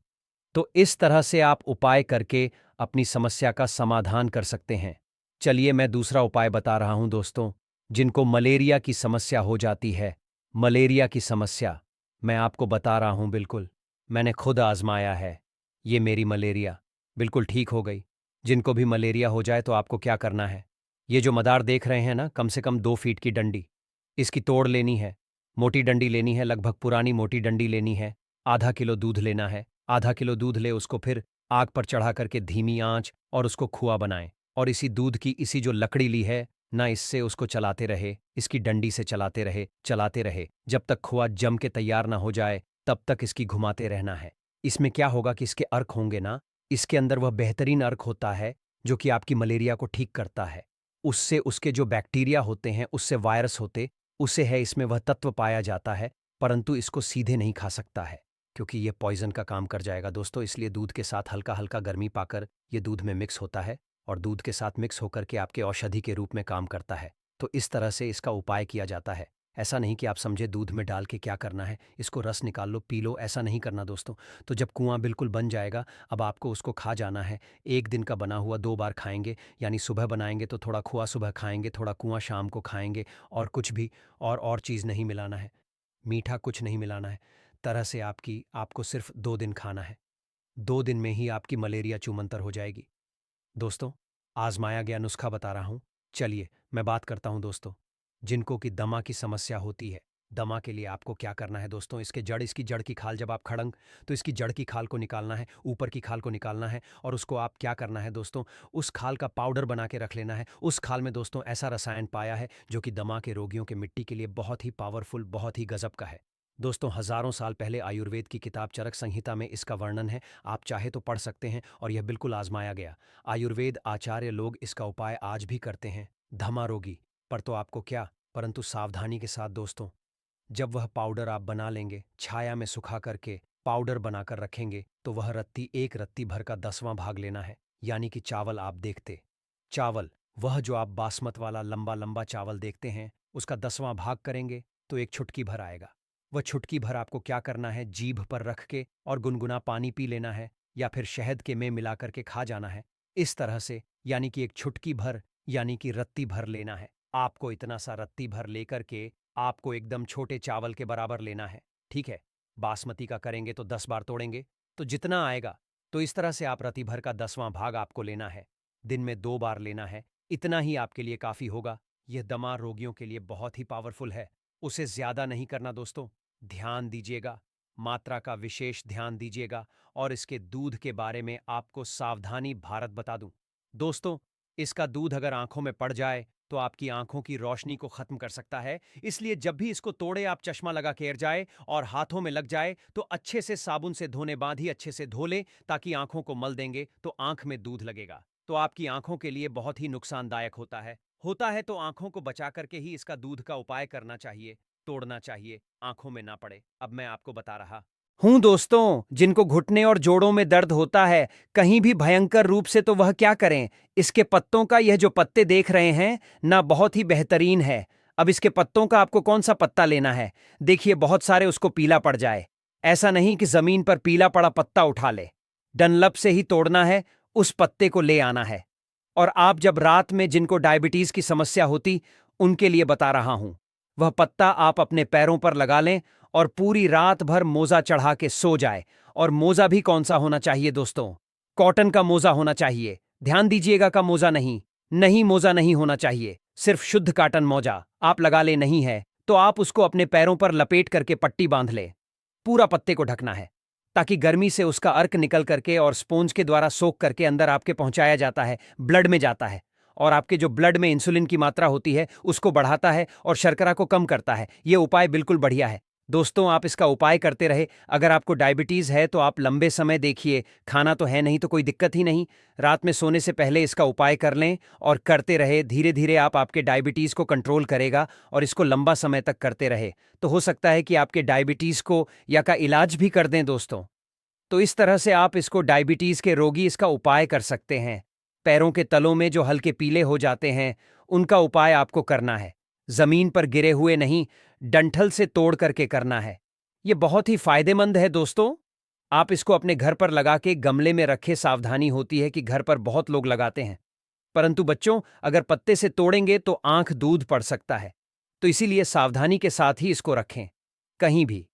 तो इस तरह से आप उपाय करके अपनी समस्या का समाधान कर सकते हैं। चलिए मैं दूसरा उपाय बता रहा हूं दोस्तों। जिनको मलेरिया की समस्या हो जाती है, मलेरिया की समस्या मैं आपको बता रहा हूं, बिल्कुल मैंने खुद आजमाया है। ये मेरी मलेरिया बिल्कुल ठीक हो गई। जिनको भी मलेरिया हो जाए तो आपको क्या करना है, ये जो मदार देख रहे हैं ना, कम से कम 2 फीट की डंडी इसकी तोड़ लेनी है। मोटी डंडी लेनी है, लगभग पुरानी मोटी डंडी लेनी है। आधा किलो दूध लेना है। आधा किलो दूध ले, उसको फिर आग पर चढ़ा करके धीमी आंच और उसको खुआ बनाएं। और इसी दूध की इसी जो लकड़ी ली है ना, इससे उसको चलाते रहे, इसकी डंडी से चलाते रहे जब तक खुआ जम के तैयार ना हो जाए, तब तक इसकी घुमाते रहना है। इसमें क्या होगा कि इसके अर्क होंगे ना, इसके अंदर वह बेहतरीन अर्क होता है जो कि आपकी मलेरिया को ठीक करता है। उससे उसके जो बैक्टीरिया होते हैं, उससे वायरस होते, उससे है इसमें वह तत्व पाया जाता है। परंतु इसको सीधे नहीं खा सकता है क्योंकि ये पॉइजन का काम कर जाएगा दोस्तों। इसलिए दूध के साथ हल्का हल्का गर्मी पाकर ये दूध में मिक्स होता है और दूध के साथ मिक्स होकर के आपके औषधि के रूप में काम करता है। तो इस तरह से इसका उपाय किया जाता है। ऐसा नहीं कि आप समझे दूध में डाल के क्या करना है, इसको रस निकाल लो पी लो, ऐसा नहीं करना दोस्तों। तो जब कुआं बिल्कुल बन जाएगा, अब आपको उसको खा जाना है। एक दिन का बना हुआ 2 बार खाएंगे, यानी सुबह बनाएंगे तो थोड़ा खोआ सुबह खाएंगे, थोड़ा कुआं शाम को खाएंगे, और कुछ भी और चीज़ नहीं मिलाना है, मीठा कुछ नहीं मिलाना है। तरह से आपको सिर्फ 2 दिन खाना है। 2 दिन में ही आपकी मलेरिया चूमंतर हो जाएगी। दोस्तों, आजमाया गया नुस्खा बता रहा हूँ। चलिए मैं बात करता हूँ दोस्तों, जिनको कि दमा की समस्या होती है। दमा के लिए आपको क्या करना है दोस्तों, इसकी जड़ की खाल जब आप खड़ंग, तो इसकी जड़ की खाल को निकालना है, ऊपर की खाल को निकालना है, और उसको आप क्या करना है दोस्तों, उस खाल का पाउडर बना के रख लेना है। उस खाल में दोस्तों ऐसा रसायन पाया है जो कि दमा के रोगियों के मिट्टी के लिए बहुत ही पावरफुल, बहुत ही गजब का है। दोस्तों, हजारों साल पहले आयुर्वेद की किताब चरक संहिता में इसका वर्णन है, आप चाहे तो पढ़ सकते हैं, और यह बिल्कुल आजमाया गया। आयुर्वेद आचार्य लोग इसका उपाय आज भी करते हैं धमा रोगी पर। तो आपको क्या, परंतु सावधानी के साथ दोस्तों। जब वह पाउडर आप बना लेंगे, छाया में सुखा करके पाउडर बनाकर रखेंगे, तो वह रत्ती, एक रत्ती भर का 10वां भाग लेना है। यानी कि चावल आप देखते, चावल वह जो आप बासमत वाला लंबा लंबा चावल देखते हैं, उसका 10वां भाग करेंगे तो एक छुटकी भर आएगा। वह छुटकी भर आपको क्या करना है, जीभ पर रख के और गुनगुना पानी पी लेना है, या फिर शहद के में मिला करके खा जाना है। इस तरह से, यानी कि एक छुटकी भर, यानी कि रत्ती भर लेना है। आपको इतना सा रत्ती भर लेकर के आपको एकदम छोटे चावल के बराबर लेना है, ठीक है। बासमती का करेंगे तो 10 बार तोड़ेंगे, तो जितना आएगा, तो इस तरह से आप रत्ती भर का 10वां भाग आपको लेना है। दिन में 2 बार लेना है, इतना ही आपके लिए काफ़ी होगा। यह दमा रोगियों के लिए बहुत ही पावरफुल है। उसे ज़्यादा नहीं करना दोस्तों। ध्यान दीजिएगा, मात्रा का विशेष ध्यान दीजिएगा। और इसके दूध के बारे में आपको सावधानी भारत बता दूं दोस्तों, इसका दूध अगर आंखों में पड़ जाए तो आपकी आंखों की रोशनी को खत्म कर सकता है। इसलिए जब भी इसको तोड़े, आप चश्मा लगा के एर जाए और हाथों में लग जाए तो अच्छे से साबुन से धोने बाद ही अच्छे से धो लें, ताकि आंखों को मल देंगे तो आंख में दूध लगेगा, तो आपकी आंखों के लिए बहुत ही नुकसानदायक होता है। तो आंखों को बचा करके ही इसका दूध का उपाय करना चाहिए, तोड़ना चाहिए, आंखों में ना पड़े। अब मैं आपको बता रहा हूं दोस्तों, जिनको घुटने और जोड़ों में दर्द होता है कहीं भी भयंकर रूप से, तो वह क्या करें, इसके पत्तों का, यह जो पत्ते देख रहे हैं ना, बहुत ही बेहतरीन है। अब इसके पत्तों का आपको कौन सा पत्ता लेना है, देखिए बहुत सारे उसको पीला पड़ जाए। ऐसा नहीं कि जमीन पर पीला पड़ा पत्ता उठा ले, डनलप से ही तोड़ना है, उस पत्ते को ले आना है। और आप जब रात में, जिनको डायबिटीज की समस्या होती, उनके लिए बता रहा हूं, वह पत्ता आप अपने पैरों पर लगा लें और पूरी रात भर मोजा चढ़ा के सो जाए। और मोजा भी कौन सा होना चाहिए दोस्तों, कॉटन का मोजा होना चाहिए। ध्यान दीजिएगा, का मोजा नहीं, नहीं मोजा नहीं होना चाहिए, सिर्फ शुद्ध कॉटन मोजा आप लगा ले। नहीं है तो आप उसको अपने पैरों पर लपेट करके पट्टी बांध ले। पूरा पत्ते को ढकना है, ताकि गर्मी से उसका अर्क निकल करके और स्पोंज के द्वारा सोख करके अंदर आपके पहुंचाया जाता है, ब्लड में जाता है, और आपके जो ब्लड में इंसुलिन की मात्रा होती है उसको बढ़ाता है और शर्करा को कम करता है। ये उपाय बिल्कुल बढ़िया है दोस्तों, आप इसका उपाय करते रहे। अगर आपको डायबिटीज है तो आप लंबे समय देखिए, खाना तो है नहीं तो कोई दिक्कत ही नहीं, रात में सोने से पहले इसका उपाय कर लें और करते रहे। धीरे धीरे आप आपके डायबिटीज को कंट्रोल करेगा, और इसको लंबा समय तक करते रहे तो हो सकता है कि आपके डायबिटीज को या का इलाज भी कर दें दोस्तों। तो इस तरह से आप इसको, डायबिटीज के रोगी इसका उपाय कर सकते हैं। पैरों के तलों में जो हल्के पीले हो जाते हैं, उनका उपाय आपको करना है, जमीन पर गिरे हुए नहीं, डंठल से तोड़ करके करना है। ये बहुत ही फायदेमंद है दोस्तों। आप इसको अपने घर पर लगा के गमले में रखे। सावधानी होती है कि घर पर बहुत लोग लगाते हैं, परंतु बच्चों अगर पत्ते से तोड़ेंगे तो आंख दूध पड़ सकता है, तो इसीलिए सावधानी के साथ ही इसको रखें कहीं भी।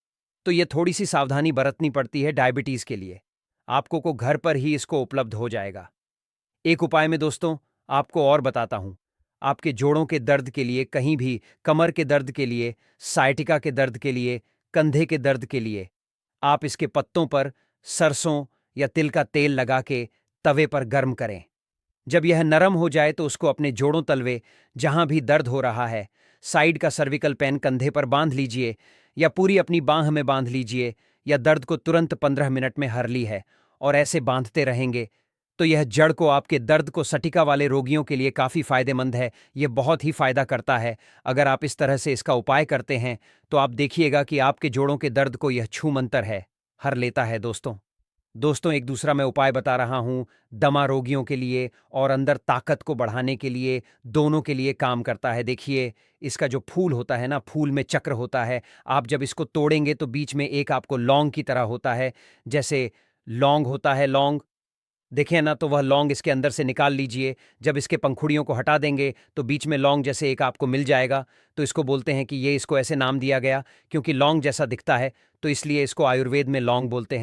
तो ये थोड़ी सी सावधानी बरतनी पड़ती है डायबिटीज के लिए। आपको को घर पर ही इसको उपलब्ध हो जाएगा। एक उपाय में दोस्तों आपको और बताता हूं, आपके जोड़ों के दर्द के लिए, कहीं भी कमर के दर्द के लिए, साइटिका के दर्द के लिए, कंधे के दर्द के लिए, आप इसके पत्तों पर सरसों या तिल का तेल लगा के तवे पर गर्म करें। जब यह नरम हो जाए तो उसको अपने जोड़ों तलवे, जहां भी दर्द हो रहा है, साइड का सर्विकल पेन कंधे पर बांध लीजिए, या पूरी अपनी बांह में बांध लीजिए, या दर्द को तुरंत 15 मिनट में हर ली है, और ऐसे बांधते रहेंगे तो यह जड़ को, आपके दर्द को, सटिका वाले रोगियों के लिए काफ़ी फायदेमंद है। यह बहुत ही फायदा करता है। अगर आप इस तरह से इसका उपाय करते हैं तो आप देखिएगा कि आपके जोड़ों के दर्द को यह छूमंतर है, हर लेता है दोस्तों। दोस्तों, एक दूसरा मैं उपाय बता रहा हूं, दमा रोगियों के लिए और अंदर ताकत को बढ़ाने के लिए, दोनों के लिए काम करता है। देखिए, इसका जो फूल होता है ना, फूल में चक्र होता है। आप जब इसको तोड़ेंगे तो बीच में एक आपको लौंग की तरह होता है। जैसे लौंग होता है, लौंग देखें ना, तो वह लौंग इसके अंदर से निकाल लीजिए। जब इसके पंखुड़ियों को हटा देंगे तो बीच में लौंग जैसे एक आपको मिल जाएगा। तो इसको बोलते हैं कि ये, इसको ऐसे नाम दिया गया क्योंकि लौंग जैसा दिखता है, तो इसलिए इसको आयुर्वेद में लौंग बोलते हैं।